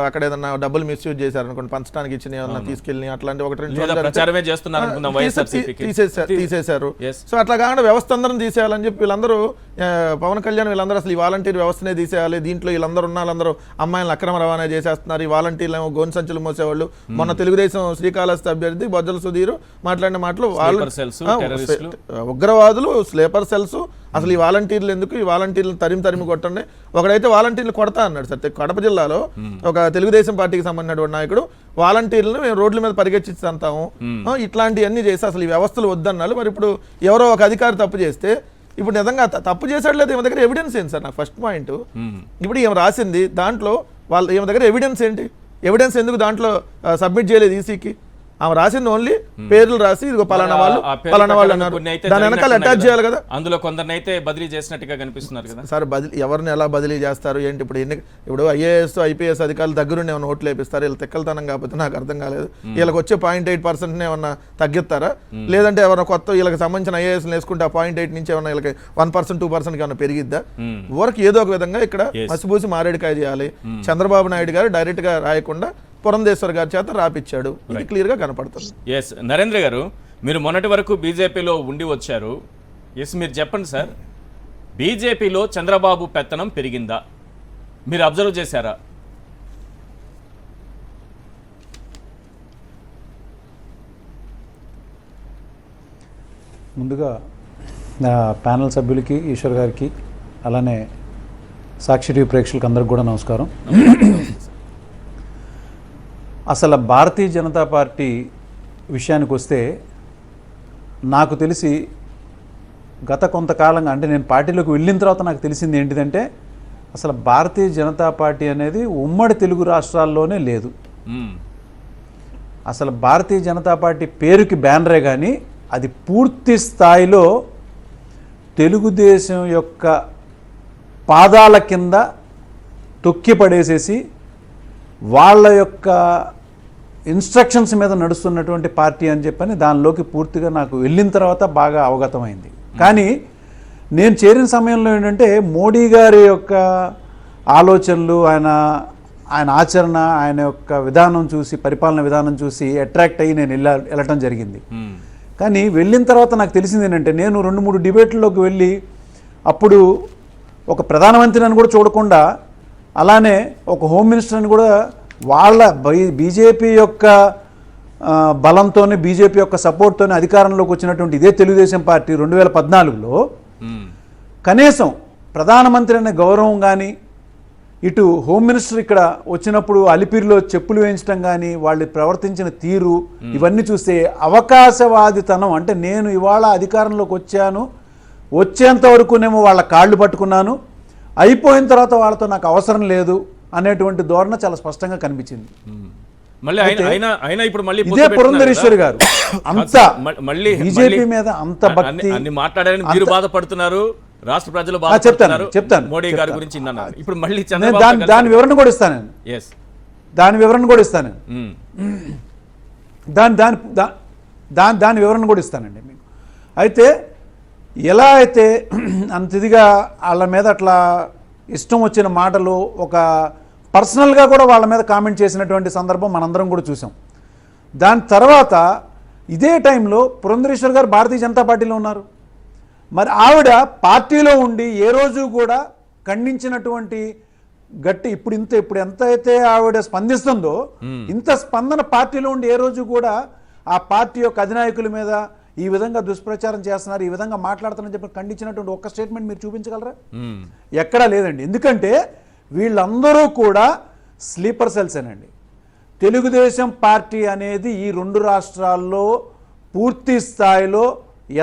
అక్కడ ఏదన్నా డబ్బులు మిస్యూజ్ చేశారనుకోండి, పంచడానికి ఇచ్చిన ఏమన్నా తీసుకెళ్ళి అట్లాంటి ఒకటి తీసేశారు. సో అట్లా కాకుండా వ్యవస్థ అందరం తీసేయాలని చెప్పి వీళ్ళందరూ పవన్ కళ్యాణ్ వీళ్ళందరూ అసలు ఈ వాలంటీర్ వ్యవస్థనే తీసేయాలి, దీంట్లో వీళ్ళందరూ ఉన్న వాళ్ళందరూ అమ్మాయిలను అక్రమ రవాణా చేసేస్తున్నారు, ఈ వాలంటీర్లు ఏమో గోను సంచులు మోసేవాళ్ళు. మొన్న తెలుగుదేశం శ్రీకాళహస్తి అభ్యర్థి బొజ్జల సుధీర్ మాట్లాడిన మాటలు వాళ్ళు ఉగ్రవాదులు, స్లీపర్ సెల్స్, అసలు ఈ వాలంటీర్లు ఎందుకు, ఈ వాలంటీర్లు తరిమి కొట్టండి. ఒకడైతే వాలంటీర్లు కొడతా అన్నాడు సార్. కడప జిల్లాలో ఒక తెలుగుదేశం పార్టీకి సంబంధించిన నాయకుడు వాలంటీర్లను మేము రోడ్ల మీద పరిగెత్తించి అంటాము, ఇట్లాంటివన్నీ చేసి అసలు ఈ వ్యవస్థలు వద్దన్నారు. మరి ఇప్పుడు ఎవరో ఒక అధికారి తప్పు చేస్తే ఇప్పుడు నిజంగా తప్పు చేశాడు లేదు, ఈమె దగ్గర ఎవిడెన్స్ ఏంటి సార్? నాకు ఫస్ట్ పాయింట్. ఇప్పుడు ఈమె రాసింది దాంట్లో ఈమె దగ్గర ఎవిడెన్స్ ఏంటి? ఎవిడెన్స్ ఎందుకు దాంట్లో సబ్మిట్ చేయలేదు ఈసీకి? ఆమె రాసింది ఓన్లీ పేర్లు రాసి ఇదిగో పలానా వాళ్ళు అన్నారు, దాని వెనకాల అటాచ్ చేయాలి కదా. అందులో కొందరినైతే బదిలీ చేసినట్టుగా కనిపిస్తున్నారు కదా సార్. ఎవరిని ఎలా బదిలీ చేస్తారు ఏంటి? ఇప్పుడు ఐఏఎస్ ఐపీఎస్ అధికారులు దగ్గరుండి ఏమైనా ఓట్లు వేపిస్తారు, వీళ్ళు తెక్కలతనం కాకపోతే నాకు అర్థం కాలేదు. వీళ్ళకి వచ్చే 0.8% ఏమన్నా తగ్గిస్తారా? లేదంటే ఎవరైనా కొత్త వీళ్ళకి సంబంధించిన ఐఏఎస్ వేసుకుంటే ఆ 0.8 నుంచి ఏమన్నా వీళ్ళకి 1%, 2% ఏమన్నా పెరిగిద్దా? ఊరికి ఏదో ఒక విధంగా ఇక్కడ మసిపూసి మారేడుకాయ చేయాలి. చంద్రబాబు నాయుడు గారు డైరెక్ట్ గా రాయకుండా పురంధేశ్వర్ గారి చేత రాపిచ్చాడు, ఇది క్లియర్ గా కనపడుతుంది. ఎస్ నరేంద్ర గారు, మీరు మొన్నటి వరకు బీజేపీలో ఉండి వచ్చారు. ఎస్ మీరు చెప్పండి సార్, బీజేపీలో చంద్రబాబు పెత్తనం పెరిగిందా? మీరు అబ్జర్వ్ చేశారా? ముందుగా ప్యానల్ సభ్యులకి, ఈశ్వర్ గారికి, అలానే సాక్షి టీవీ ప్రేక్షకులకు అందరికి కూడా నమస్కారం. అసలు భారతీయ జనతా పార్టీ విషయానికి వస్తే నాకు తెలిసి గత కొంతకాలంగా, అంటే నేను పార్టీలోకి వెళ్ళిన తర్వాత నాకు తెలిసింది ఏంటిదంటే అసలు భారతీయ జనతా పార్టీ అనేది ఉమ్మడి తెలుగు రాష్ట్రాల్లోనే లేదు. అసలు భారతీయ జనతా పార్టీ పేరుకి బ్యానరే కానీ అది పూర్తి స్థాయిలో తెలుగుదేశం యొక్క పాదాల కింద తొక్కిపడేసేసి వాళ్ళ యొక్క ఇన్స్ట్రక్షన్స్ మీద నడుస్తున్నటువంటి పార్టీ అని చెప్పని దానిలోకి పూర్తిగా నాకు వెళ్ళిన తర్వాత బాగా అవగతమైంది. కానీ నేను చేరిన సమయంలో ఏంటంటే మోడీ గారి యొక్క ఆలోచనలు, ఆయన ఆచరణ, ఆయన యొక్క విధానం చూసి, పరిపాలన విధానం చూసి అట్రాక్ట్ అయ్యి నేను వెళ్ళటం జరిగింది. కానీ వెళ్ళిన తర్వాత నాకు తెలిసింది ఏంటంటే, నేను 2-3 డిబేట్లలోకి వెళ్ళి అప్పుడు ఒక ప్రధానమంత్రిని కూడా చూడకుండా, అలానే ఒక హోమ్ మినిస్టర్ని కూడా వాళ్ళ బీజేపీ యొక్క బలంతోనే, బీజేపీ యొక్క సపోర్ట్తోనే అధికారంలోకి వచ్చినటువంటి ఇదే తెలుగుదేశం పార్టీ 2014లో కనీసం ప్రధానమంత్రి అనే గౌరవం కానీ, ఇటు హోమ్ మినిస్టర్ ఇక్కడ వచ్చినప్పుడు అలిపిరిలో చెప్పులు వేయించడం కానీ, వాళ్ళు ప్రవర్తించిన తీరు, ఇవన్నీ చూస్తే అవకాశవాదితనం. అంటే నేను ఇవాళ అధికారంలోకి వచ్చేంత వరకునేమో వాళ్ళ కాళ్ళు పట్టుకున్నాను, అయిపోయిన తర్వాత వాళ్ళతో నాకు అవసరం లేదు అనేటువంటి ధోరణ చాలా స్పష్టంగా కనిపించింది. మళ్ళీ ఆయన ఇప్పుడు మళ్ళీ ఇదే పురంధరేశ్వరి గారు అంత మళ్ళీ బీజేపీ మీద అంత భక్తి అన్ని మాట్లాడారని మీరు బాధపడుతున్నారు, రాష్ట్ర ప్రజలు చెప్తాను మోడీ గారి గురించి ఇప్పుడు మళ్ళీ దాని వివరణ కూడా ఇస్తాను నేను. దాని వివరణ కూడా ఇస్తాను దాని వివరణ కూడా ఇస్తానండి మీకు. అయితే ఎలా అయితే అంత ఇదిగా వాళ్ళ మీద అట్లా ఇష్టం వచ్చిన మాటలు, ఒక పర్సనల్గా కూడా వాళ్ళ మీద కామెంట్ చేసినటువంటి సందర్భం మనందరం కూడా చూసాం. దాని తర్వాత ఇదే టైంలో పురంధరేశ్వర్ గారు భారతీయ జనతా పార్టీలో ఉన్నారు. మరి ఆవిడ పార్టీలో ఉండి ఏ రోజు కూడా ఖండించినటువంటి గట్టి ఇప్పుడు ఎంత అయితే ఆవిడ స్పందిస్తుందో, ఇంత స్పందన పార్టీలో ఉండి ఏ రోజు కూడా ఆ పార్టీ యొక్క అధినాయకుల మీద ఈ విధంగా దుష్ప్రచారం చేస్తున్నారు, ఈ విధంగా మాట్లాడుతున్నారని చెప్పి ఖండించినటువంటి ఒక్క స్టేట్మెంట్ మీరు చూపించగలరా? ఎక్కడా లేదండి. ఎందుకంటే వీళ్ళందరూ కూడా స్లీపర్ సెల్సేనండి. తెలుగుదేశం పార్టీ అనేది ఈ 2 రాష్ట్రాల్లో పూర్తి స్థాయిలో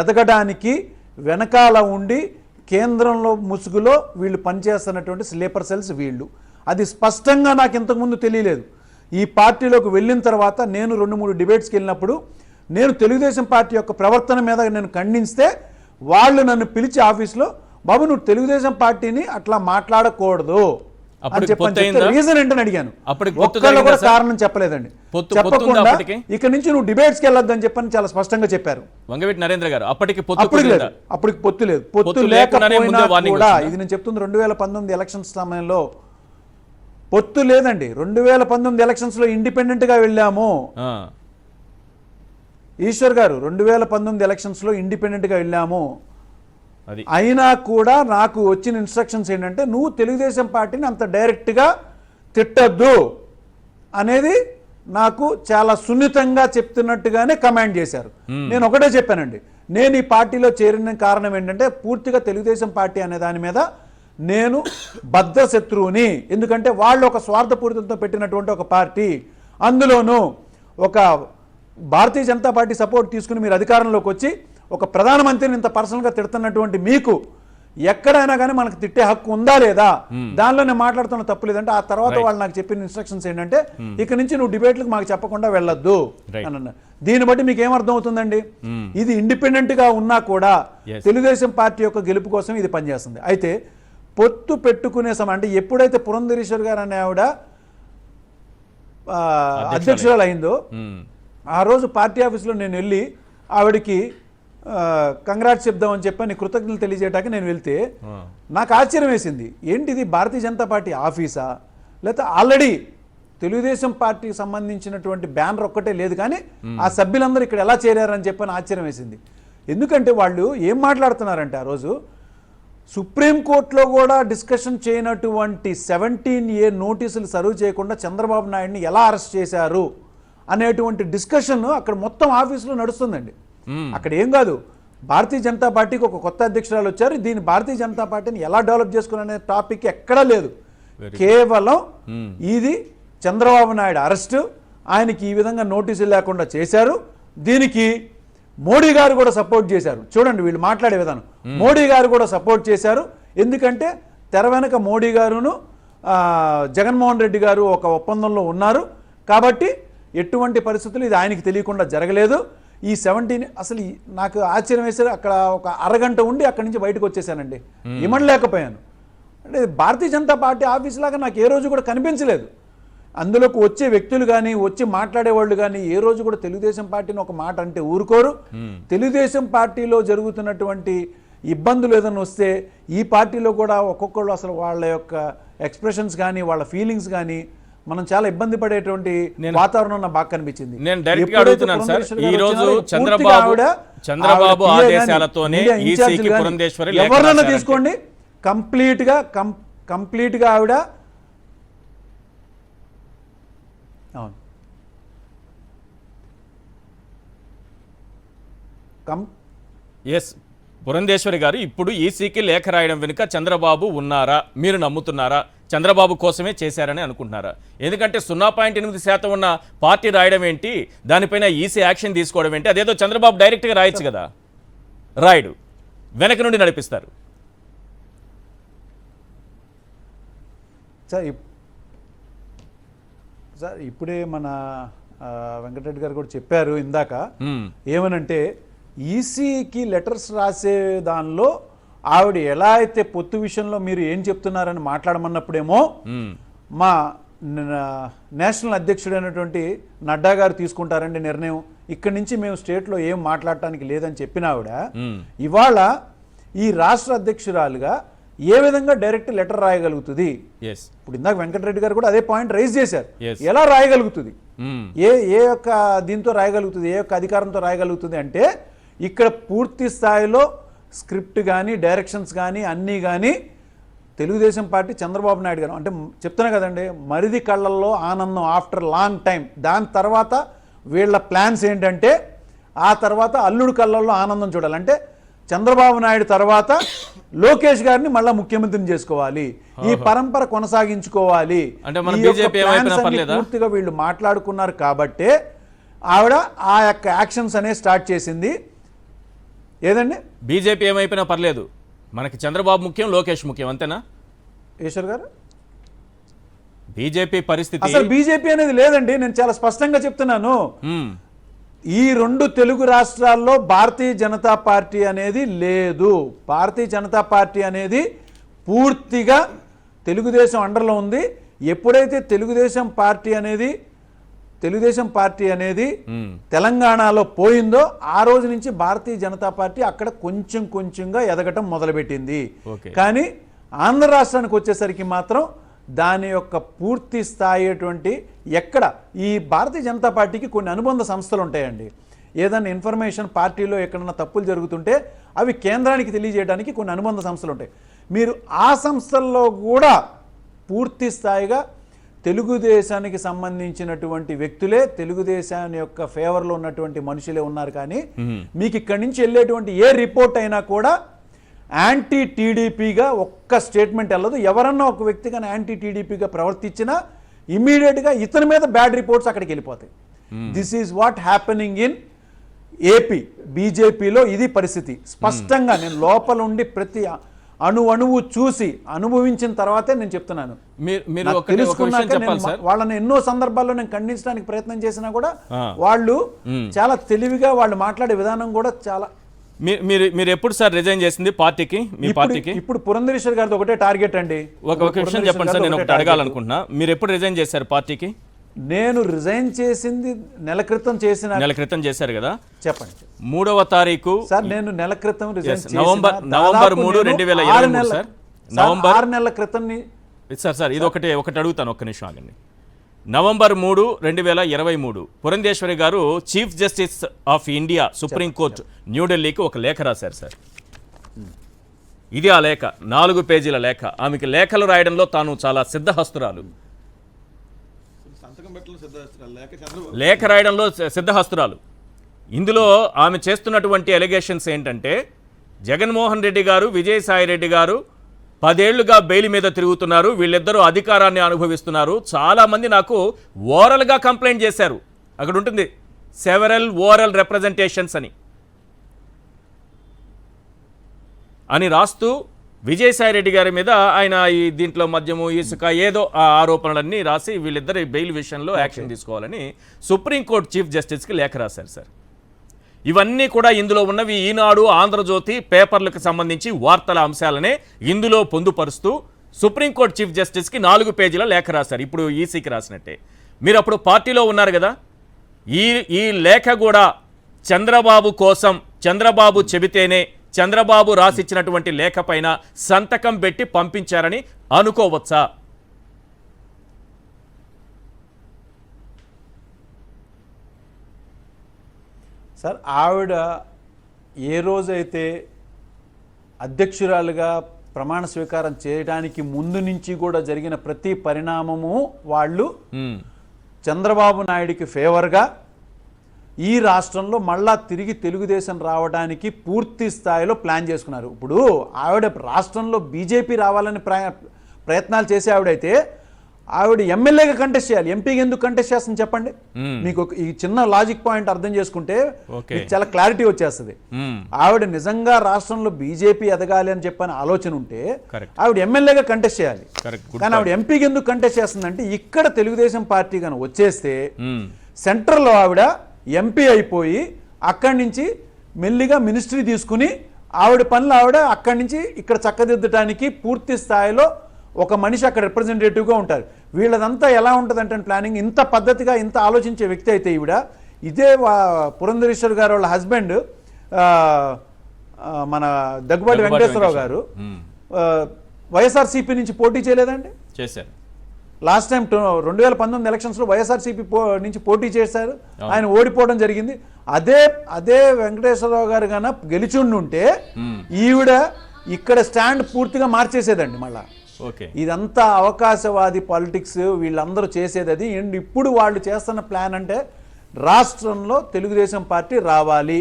ఎదగడానికి వెనకాల ఉండి కేంద్రంలో ముసుగులో వీళ్ళు పనిచేస్తున్నటువంటి స్లీపర్ సెల్స్ వీళ్ళు. అది స్పష్టంగా నాకు ఇంతకుముందు తెలియలేదు. ఈ పార్టీలోకి వెళ్ళిన తర్వాత నేను 2-3 డిబేట్స్కి వెళ్ళినప్పుడు నేను తెలుగుదేశం పార్టీ యొక్క ప్రవర్తన మీద నేను ఖండిస్తే వాళ్ళు నన్ను పిలిచి ఆఫీస్లో, బాబు నువ్వు తెలుగుదేశం పార్టీని అట్లా మాట్లాడకూడదు అని చెప్పని రీజన్ ఏంటని అడిగాను. ఒక్కళ్ళు కూడా కారణం చెప్పలేదండి. చెప్పకుండా ఇక నుంచి నువ్వు డిబేట్స్కి వెళ్ళొద్దని చెప్పని చాలా స్పష్టంగా చెప్పారు వంగవీటి నరేంద్ర గారు. అప్పటికి పొత్తు లేదు. పొత్తు లేకపోయినా కూడా, ఇది నేను చెప్తుంది 2019 ఎలక్షన్స్ సమయంలో పొత్తు లేదండి. 2019 ఎలక్షన్స్ లో ఇండిపెండెంట్ గా వెళ్ళాము. ఈశ్వర్ గారు 2019 ఎలక్షన్స్ లో ఇండిపెండెంట్ గా వెళ్ళాము. అయినా కూడా నాకు వచ్చిన ఇన్స్ట్రక్షన్స్ ఏంటంటే, నువ్వు తెలుగుదేశం పార్టీని అంత డైరెక్ట్గా తిట్టద్దు అనేది నాకు చాలా సున్నితంగా చెప్తున్నట్టుగానే కమాండ్ చేశారు. నేను ఒకటే చెప్పానండి, నేను ఈ పార్టీలో చేరిన కారణం ఏంటంటే పూర్తిగా తెలుగుదేశం పార్టీ అనే దాని మీద నేను బద్ధ శత్రువుని. ఎందుకంటే వాళ్ళు ఒక స్వార్థపూరితంతో పెట్టినటువంటి ఒక పార్టీ, అందులోనూ ఒక భారతీయ జనతా పార్టీ సపోర్ట్ తీసుకుని మీరు అధికారంలోకి వచ్చి ఒక ప్రధానమంత్రిని ఇంత పర్సనల్గా తిడుతున్నటువంటి మీకు ఎక్కడైనా కానీ మనకు తిట్టే హక్కు ఉందా లేదా? దానిలో నేను మాట్లాడుతున్న తప్పు లేదంటే ఆ తర్వాత వాళ్ళు నాకు చెప్పిన ఇన్స్ట్రక్షన్స్ ఏంటంటే, ఇక నుంచి నువ్వు డిబేట్లకు మాకు చెప్పకుండా వెళ్ళొద్దు అని అన్నారు. దీన్ని బట్టి మీకు ఏమర్థం అవుతుందండి? ఇది ఇండిపెండెంట్ గా ఉన్నా కూడా తెలుగుదేశం పార్టీ యొక్క గెలుపు కోసం ఇది పనిచేస్తుంది. అయితే పొత్తు పెట్టుకునే సమయం అంటే ఎప్పుడైతే పురంధరేశ్వర్ గారు అనే ఆవిడ అధ్యక్షురాలు అయిందో, ఆ రోజు పార్టీ ఆఫీస్లో నేను వెళ్ళి ఆవిడకి కంగ్రాట్స్ చెప్దామని చెప్పని కృతజ్ఞతలు తెలియజేయడానికి నేను వెళ్తే నాకు ఆశ్చర్యం వేసింది. ఏంటిది భారతీయ జనతా పార్టీ ఆఫీసా, లేకపోతే ఆల్రెడీ తెలుగుదేశం పార్టీకి సంబంధించినటువంటి బ్యానర్ ఒక్కటే లేదు కానీ ఆ సభ్యులందరూ ఇక్కడ ఎలా చేరారని చెప్పని ఆశ్చర్యం వేసింది. ఎందుకంటే వాళ్ళు ఏం మాట్లాడుతున్నారంటే, ఆ రోజు సుప్రీంకోర్టులో కూడా డిస్కషన్ చేయనటువంటి 17A నోటీసులు సర్వ్ చేయకుండా చంద్రబాబు నాయుడిని ఎలా అరెస్ట్ చేశారు అనేటువంటి డిస్కషన్ అక్కడ మొత్తం ఆఫీసులో నడుస్తుందండి. అక్కడ ఏం కాదు, భారతీయ జనతా పార్టీకి ఒక కొత్త అధ్యక్షురాలు వచ్చారు, దీన్ని భారతీయ జనతా పార్టీని ఎలా డెవలప్ చేసుకోవాలనే టాపిక్ ఎక్కడా లేదు. కేవలం ఇది చంద్రబాబు నాయుడు అరెస్టు, ఆయనకి ఈ విధంగా నోటీసులు లేకుండా చేశారు, దీనికి మోడీ గారు కూడా సపోర్ట్ చేశారు. చూడండి వీళ్ళు మాట్లాడే విధానం, మోడీ గారు కూడా సపోర్ట్ చేశారు. ఎందుకంటే తెర వెనక మోడీ గారును జగన్మోహన్ రెడ్డి గారు ఒక ఒప్పందంలో ఉన్నారు కాబట్టి ఎటువంటి పరిస్థితులు ఇది ఆయనకి తెలియకుండా జరగలేదు. ఈ 17 అసలు నాకు ఆశ్చర్యం వేసారు. అక్కడ ఒక అరగంట ఉండి అక్కడి నుంచి బయటకు వచ్చేసానండి. ఇమడలేకపోయాను. అంటే భారతీయ జనతా పార్టీ ఆఫీస్ లాగా నాకు ఏ రోజు కూడా కనిపించలేదు. అందులోకి వచ్చే వ్యక్తులు కానీ వచ్చి మాట్లాడేవాళ్ళు కానీ ఏ రోజు కూడా తెలుగుదేశం పార్టీని ఒక మాట అంటే ఊరుకోరు. తెలుగుదేశం పార్టీలో జరుగుతున్నటువంటి ఇబ్బందులు ఏదైనా వస్తే ఈ పార్టీలో కూడా ఒక్కొక్కళ్ళు అసలు వాళ్ళ యొక్క ఎక్స్ప్రెషన్స్ కానీ వాళ్ళ ఫీలింగ్స్ కానీ మనం చాలా ఇబ్బంది పడేటువంటి వాతావరణం నాకు బాగా కనిపించింది. నేను డైరెక్ట్ గా అడుగుతున్నాను సార్, ఈ రోజు చంద్రబాబు ఆదేశాలతోనే ఈసీకి పురంధేశ్వరి ఎవరైనా తీసుకోండి, కంప్లీట్ గా ఆవిడ అవును ఎస్ పురంధేశ్వరి గారు ఇప్పుడు ఈసీకి లేఖ రాయడం వెనుక చంద్రబాబు ఉన్నారా, మీరు నమ్ముతున్నారా? చంద్రబాబు కోసమే చేశారని అనుకుంటున్నారా? ఎందుకంటే 0.8% ఉన్న పార్టీ రాయడం ఏంటి, దానిపైన ఈసీ యాక్షన్ తీసుకోవడం ఏంటి? అదేదో చంద్రబాబు డైరెక్ట్గా రాయొచ్చు కదా. రాయుడు వెనక నుండి నడిపిస్తారు. సార్ ఇప్పుడే మన వెంకటరెడ్డి గారు కూడా చెప్పారు ఇందాక, ఏమనంటే ఈసీకి లెటర్స్ రాసే దానిలో ఆవిడ ఎలా అయితే పొత్తు విషయంలో మీరు ఏం చెప్తున్నారని మాట్లాడమన్నప్పుడేమో మా నేషనల్ అధ్యక్షుడైనటువంటి నడ్డా గారు తీసుకుంటారండి నిర్ణయం, ఇక్కడి నుంచి మేము స్టేట్లో ఏం మాట్లాడటానికి లేదని చెప్పిన ఆవిడ ఇవాళ ఈ రాష్ట్ర అధ్యక్షురాలుగా ఏ విధంగా డైరెక్ట్ లెటర్ రాయగలుగుతుంది? ఇప్పుడు ఇందాక వెంకటరెడ్డి గారు కూడా అదే పాయింట్ రైజ్ చేశారు. ఎలా రాయగలుగుతుంది, ఏ యొక్క దీంతో రాయగలుగుతుంది, ఏ యొక్క అధికారంతో రాయగలుగుతుంది అంటే ఇక్కడ పూర్తి స్థాయిలో స్క్రిప్ట్ కానీ డైరెక్షన్స్ కానీ అన్నీ కానీ తెలుగుదేశం పార్టీ చంద్రబాబు నాయుడు గారు, అంటే చెప్తున్నా కదండి, మరిది కళ్ళల్లో ఆనందం ఆఫ్టర్ లాంగ్ టైం. దాని తర్వాత వీళ్ళ ప్లాన్స్ ఏంటంటే ఆ తర్వాత అల్లుడు కళ్ళల్లో ఆనందం చూడాలి. అంటే చంద్రబాబు నాయుడు తర్వాత లోకేష్ గారిని మళ్ళా ముఖ్యమంత్రిని చేసుకోవాలి, ఈ పరంపర కొనసాగించుకోవాలి. పూర్తిగా వీళ్ళు మాట్లాడుకున్నారు కాబట్టే ఆవిడ ఆ యొక్క యాక్షన్స్ అనేది స్టార్ట్ చేసింది. ఏదండి బీజేపీ ఏమైపోయినా పర్లేదు, మనకి చంద్రబాబు ముఖ్యం, లోకేష్ ముఖ్యం, అంతేనా ఈశ్వర్ గారు? బీజేపీ పరిస్థితి అసలు బీజేపీ అనేది లేదండి. నేను చాలా స్పష్టంగా చెప్తున్నాను, ఈ 2 తెలుగు రాష్ట్రాల్లో భారతీయ జనతా పార్టీ అనేది లేదు. భారతీయ జనతా పార్టీ అనేది పూర్తిగా తెలుగుదేశం అండర్లో ఉంది. ఎప్పుడైతే తెలుగుదేశం పార్టీ అనేది తెలంగాణలో పోయిందో ఆ రోజు నుంచి భారతీయ జనతా పార్టీ అక్కడ కొంచెంగా ఎదగటం మొదలుపెట్టింది. కానీ ఆంధ్ర రాష్ట్రానికి వచ్చేసరికి మాత్రం దాని యొక్క పూర్తి స్థాయి ఎక్కడ ఈ భారతీయ జనతా పార్టీకి కొన్ని అనుబంధ సంస్థలు ఉంటాయండి. ఏదైనా ఇన్ఫర్మేషన్ పార్టీలో ఎక్కడన్నా తప్పులు జరుగుతుంటే అవి కేంద్రానికి తెలియజేయడానికి కొన్ని అనుబంధ సంస్థలు ఉంటాయి. మీరు ఆ సంస్థల్లో కూడా పూర్తి స్థాయిగా తెలుగుదేశానికి సంబంధించినటువంటి వ్యక్తులే, తెలుగుదేశాన్ని యొక్క ఫేవర్లో ఉన్నటువంటి మనుషులే ఉన్నారు. కానీ మీకు ఇక్కడి నుంచి వెళ్ళేటువంటి ఏ రిపోర్ట్ అయినా కూడా యాంటీ టీడీపీగా ఒక్క స్టేట్మెంట్ వెళ్ళదు. ఎవరన్నా ఒక వ్యక్తి కానీ యాంటీ టీడీపీగా ప్రవర్తించినా ఇమ్మీడియట్గా ఇతని మీద బ్యాడ్ రిపోర్ట్స్ అక్కడికి వెళ్ళిపోతాయి. This is what happening in AP. బీజేపీలో ఇది పరిస్థితి. స్పష్టంగా నేను లోపల ఉండి ప్రతి అణువు చూసి అనుభవించిన తర్వాతే నేను చెప్తున్నాను. వాళ్ళని ఎన్నో సందర్భాల్లో నేను ఖండించడానికి ప్రయత్నం చేసినా కూడా వాళ్ళు చాలా తెలివిగా వాళ్ళు మాట్లాడే విధానం కూడా చాలా. మీరు ఎప్పుడు సార్ రిజైన్ చేసింది పార్టీకి, మీ పార్టీకి? ఇప్పుడు పురంధరేశ్వర్ గారిది ఒకటే టార్గెట్ అండి. ఒక విషయం చెప్పండి సార్, నేను ఒకటి అడగాలనుకుంటున్నా. మీరు ఎప్పుడు రిజైన్ చేశారు పార్టీకి? నేను రిజైన్ చేసింది నెల క్రితం చేశారు కదా, చెప్పండి. 3వ తారీఖు సార్ నేను నెల క్రితం రిజైన్ నవంబర్ 3, 2023 సార్. నవంబర్ 6 నెలల క్రితం సార్ ఇది ఒకటి అడుగుతాను, ఒక్క నిమిషం ఆగండి. నవంబర్ 3, 2023 పురంధేశ్వరి గారు chief justice of India supreme court న్యూఢిల్లీకి ఒక లేఖ రాశారు సార్. ఇది ఆ లేఖ, 4 పేజీల లేఖ. ఆమెకి లేఖలు రాయడంలో తాను చాలా సిద్ధహస్తురాలు. లేఖ రాయడంలో సిద్ధహస్తురాలు. ఇందులో ఆమె చేస్తున్నటువంటి ఎలిగేషన్స్ ఏంటంటే జగన్మోహన్ రెడ్డి గారు, విజయసాయి రెడ్డి గారు 10 ఏళ్లుగా బెయిల్ మీద తిరుగుతున్నారు, వీళ్ళిద్దరూ అధికారాన్ని అనుభవిస్తున్నారు. చాలామంది నాకు ఓరల్గా కంప్లైంట్ చేశారు, అక్కడ ఉంటుంది సెవరల్ ఓరల్ రిప్రజెంటేషన్స్ అని రాస్తూ విజయసాయి రెడ్డి గారి మీద ఆయన ఈ దీంట్లో మద్యము, ఇసుక ఏదో ఆ ఆరోపణలన్నీ రాసి వీళ్ళిద్దరు బెయిల్ విషయంలో యాక్షన్ తీసుకోవాలని సుప్రీంకోర్టు చీఫ్ జస్టిస్కి లేఖ రాశారు సార్. ఇవన్నీ కూడా ఇందులో ఉన్నవి ఈనాడు, ఆంధ్రజ్యోతి పేపర్లకు సంబంధించి వార్తల అంశాలనే ఇందులో పొందుపరుస్తూ సుప్రీంకోర్టు చీఫ్ జస్టిస్కి 4 పేజీల లేఖ రాశారు. ఇప్పుడు ఈసీకి రాసినట్టే. మీరు అప్పుడు పార్టీలో ఉన్నారు కదా, ఈ లేఖ కూడా చంద్రబాబు కోసం, చంద్రబాబు చెబితేనే చంద్రబాబు రాసిచ్చినటువంటి లేఖ పైన సంతకం పెట్టి పంపించారని అనుకోవచ్చా? సార్, ఆవిడ ఏ రోజైతే అధ్యక్షురాలుగా ప్రమాణ స్వీకారం చేయడానికి ముందు నుంచి కూడా జరిగిన ప్రతి పరిణామము వాళ్ళు చంద్రబాబు నాయుడికి ఫేవర్గా ఈ రాష్ట్రంలో మళ్ళా తిరిగి తెలుగుదేశం రావడానికి పూర్తి స్థాయిలో ప్లాన్ చేసుకున్నారు. ఇప్పుడు ఆవిడ రాష్ట్రంలో బీజేపీ రావాలని ప్రయత్నాలు చేసే ఆవిడైతే ఆవిడ ఎమ్మెల్యేగా కంటెస్ట్ చేయాలి, ఎంపీకి ఎందుకు కంటెస్ట్ చేస్తుంది చెప్పండి? మీకు ఈ చిన్న లాజిక్ పాయింట్ అర్థం చేసుకుంటే చాలా క్లారిటీ వచ్చేస్తుంది. ఆవిడ నిజంగా రాష్ట్రంలో బీజేపీ ఎదగాలి అని చెప్పని ఆలోచన ఉంటే ఆవిడ ఎమ్మెల్యేగా కంటెస్ట్ చేయాలి. కానీ ఆవిడ ఎంపీకి ఎందుకు కంటెస్ట్ చేస్తుందంటే ఇక్కడ తెలుగుదేశం పార్టీ కానీ వచ్చేస్తే సెంట్రల్లో ఆవిడ ఎంపీ అయిపోయి అక్కడి నుంచి మెల్లిగా మినిస్ట్రీ తీసుకుని ఆవిడ పనులు ఆవిడ అక్కడి నుంచి ఇక్కడ చక్కదిద్దటానికి పూర్తి స్థాయిలో ఒక మనిషి అక్కడ రిప్రజెంటేటివ్గా ఉంటారు. వీళ్ళదంతా ఎలా ఉంటుందంటే ప్లానింగ్ ఇంత పద్ధతిగా ఇంత ఆలోచించే వ్యక్తి అయితే ఈవిడ ఇదే పురంధరేశ్వర్ గారు వాళ్ళ హస్బెండ్ మన దగ్గుబాటి వెంకటేశ్వరరావు గారు వైఎస్ఆర్సీపీ నుంచి పోటీ చేయలేదండి? చేశారు. లాస్ట్ టైం 2019 ఎలక్షన్స్లో వైఎస్ఆర్సీపీ నుంచి పోటీ చేశారు, ఆయన ఓడిపోవడం జరిగింది. అదే వెంకటేశ్వరరావు గారు కన్నా గెలిచుండుంటే ఈవిడ ఇక్కడ స్టాండ్ పూర్తిగా మార్చేసేదండి. మళ్ళా ఇదంతా అవకాశవాది పాలిటిక్స్ వీళ్ళందరూ చేసేది అది. అండ్ ఇప్పుడు వాళ్ళు చేస్తున్న ప్లాన్ అంటే రాష్ట్రంలో తెలుగుదేశం పార్టీ రావాలి,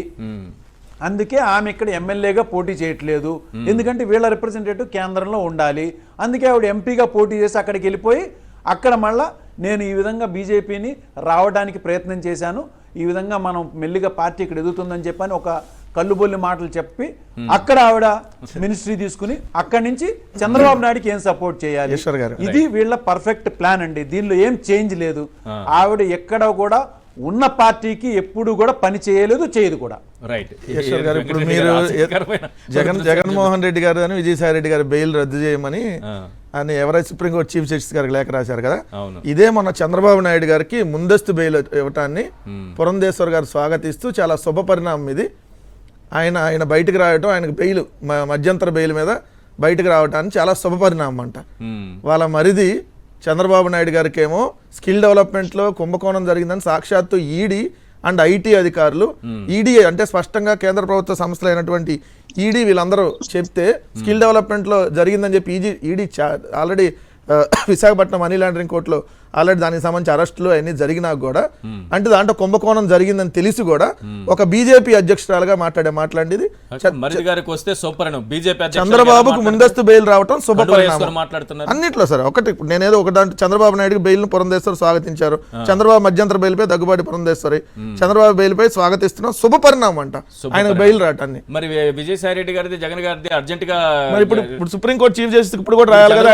అందుకే ఆమె ఇక్కడ ఎమ్మెల్యేగా పోటీ చేయట్లేదు, ఎందుకంటే వీళ్ళ రిప్రజెంటేటివ్ కేంద్రంలో ఉండాలి. అందుకే ఆవిడ ఎంపీగా పోటీ చేసి అక్కడికి వెళ్ళిపోయి అక్కడ మళ్ళా నేను ఈ విధంగా బీజేపీని రావడానికి ప్రయత్నం చేశాను, ఈ విధంగా మనం మెల్లిగా పార్టీ ఇక్కడ ఎదుగుతుందని చెప్పని ఒక కల్లుబొల్లి మాటలు చెప్పి అక్కడ ఆవిడ మినిస్ట్రీ తీసుకుని అక్కడి నుంచి చంద్రబాబు నాయుడికి ఏం సపోర్ట్ చేయాలి, ఇది వీళ్ళ పర్ఫెక్ట్ ప్లాన్ అండి. దీనిలో ఏం చేంజ్ లేదు. ఆవిడ ఎక్కడ కూడా ఉన్న పార్టీకి ఎప్పుడు కూడా పని చేయలేదు, చేయదు కూడా. రైట్. ఇప్పుడు మీరు జగన్మోహన్ రెడ్డి గారు అని విజయసాయి రెడ్డి గారు బెయిల్ రద్దు చేయమని అని ఎవరైతే సుప్రీంకోర్టు చీఫ్ జస్టిస్ గారికి లేఖ రాశారు కదా, ఇదే మొన్న చంద్రబాబు నాయుడు గారికి ముందస్తు బెయిల్ ఇవ్వటాన్ని పురంధేశ్వర్ గారు స్వాగతిస్తూ చాలా శుభ పరిణామం ఇది. ఆయన బయటకు రావటం, ఆయనకు బెయిల్ మధ్యంతర బెయిల్ మీద బయటకు రావటానికి చాలా శుభ పరిణామం అంట. వాళ్ళ మరిది చంద్రబాబు నాయుడు గారికి ఏమో స్కిల్ డెవలప్మెంట్లో కుంభకోణం జరిగిందని సాక్షాత్తు ఈడీ అండ్ ఐటీ అధికారులు, ఈడీ అంటే స్పష్టంగా కేంద్ర ప్రభుత్వ సంస్థలు అయినటువంటి ఈడీ వీళ్ళందరూ చెప్తే స్కిల్ డెవలప్మెంట్లో జరిగిందని చెప్పి ED already Visakhapatnam money laundering కోర్టులో ఆల్రెడీ దానికి సంబంధించి అరెస్టులు అన్ని జరిగినా కూడా, అంటే దాంట్లో కుంభకోణం జరిగిందని తెలిసి కూడా ఒక బీజేపీ అధ్యక్షురాలుగా మాట్లాడేది చంద్రబాబుకు ముందస్తు బెయిల్ రావటం శుభపరిణామం అన్నిట్లో. సార్ ఒకటి నేనేదో ఒక దాంట్లో చంద్రబాబు నాయుడు బెయిల్ ను పురంధేశ్వర్ స్వాగతించారు, చంద్రబాబు మధ్యంతర బెయిల్ పై దగ్గుబాటి పురంధేశ్వరి, చంద్రబాబు బెయిల్ పై స్వాగతిస్తున్నాం, శుభపరిణామం అంట ఆయనకు బెయిల్ రావటాన్ని. మరి విజయసాయి రెడ్డి గారిది జగన్ గారిది అర్జెంట్ గా మరి ఇప్పుడు సుప్రీంకోర్టు చీఫ్ జస్టిస్ ఇప్పుడు కూడా రాయాలి కదా.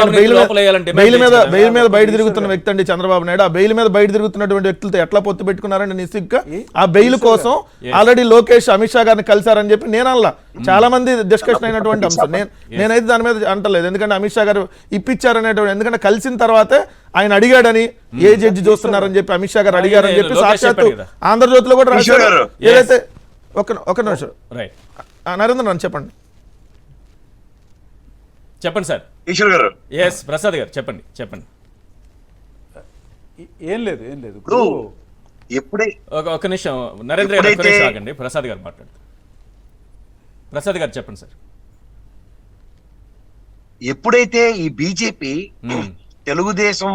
బెయిల్ మీద బయట తిరుగుతున్న వ్యక్తి అండి చంద్రబాబు నాయుడు. ఆ బెయిల్ మీద బయట తిరుగుతున్నటువంటి వ్యక్తులతో ఎట్లా పొత్తు పెట్టుకున్నారని నిశ్చిగ్గా ఆ బెయిల్ కోసం ఆల్రెడీ లోకేష్ అమిత్ షా గారిని కలిశారని చెప్పి నేనల్లా చాలా మంది డిస్కషన్ అయినటువంటి అంశం. నేనైతే దాని మీద అంటలేదు, ఎందుకంటే అమిత్ షా గారు ఇప్పించారనేటువంటి, ఎందుకంటే కలిసిన తర్వాతే ఆయన అడిగాడని ఏ జడ్జి చూస్తున్నారని చెప్పి అమిత్ షా గారు అడిగారని చెప్పి సాక్షాత్తు ఆంధ్రజ్యోతిలో కూడా రాశారు. ఏదైతే ఒక నిమిషం నరేంద్ర నన్ను చెప్పండి సార్. ఈశ్వర్ గారు. ఎస్ ప్రసాద్ గారు చెప్పండి. ఏం లేదు ఒక నిమిషం నరేంద్ర గారు ఆగండి, ప్రసాద్ గారు మాట్లాడుతారు. ప్రసాద్ గారు చెప్పండి సార్. ఎప్పుడైతే ఈ బీజేపీ తెలుగుదేశం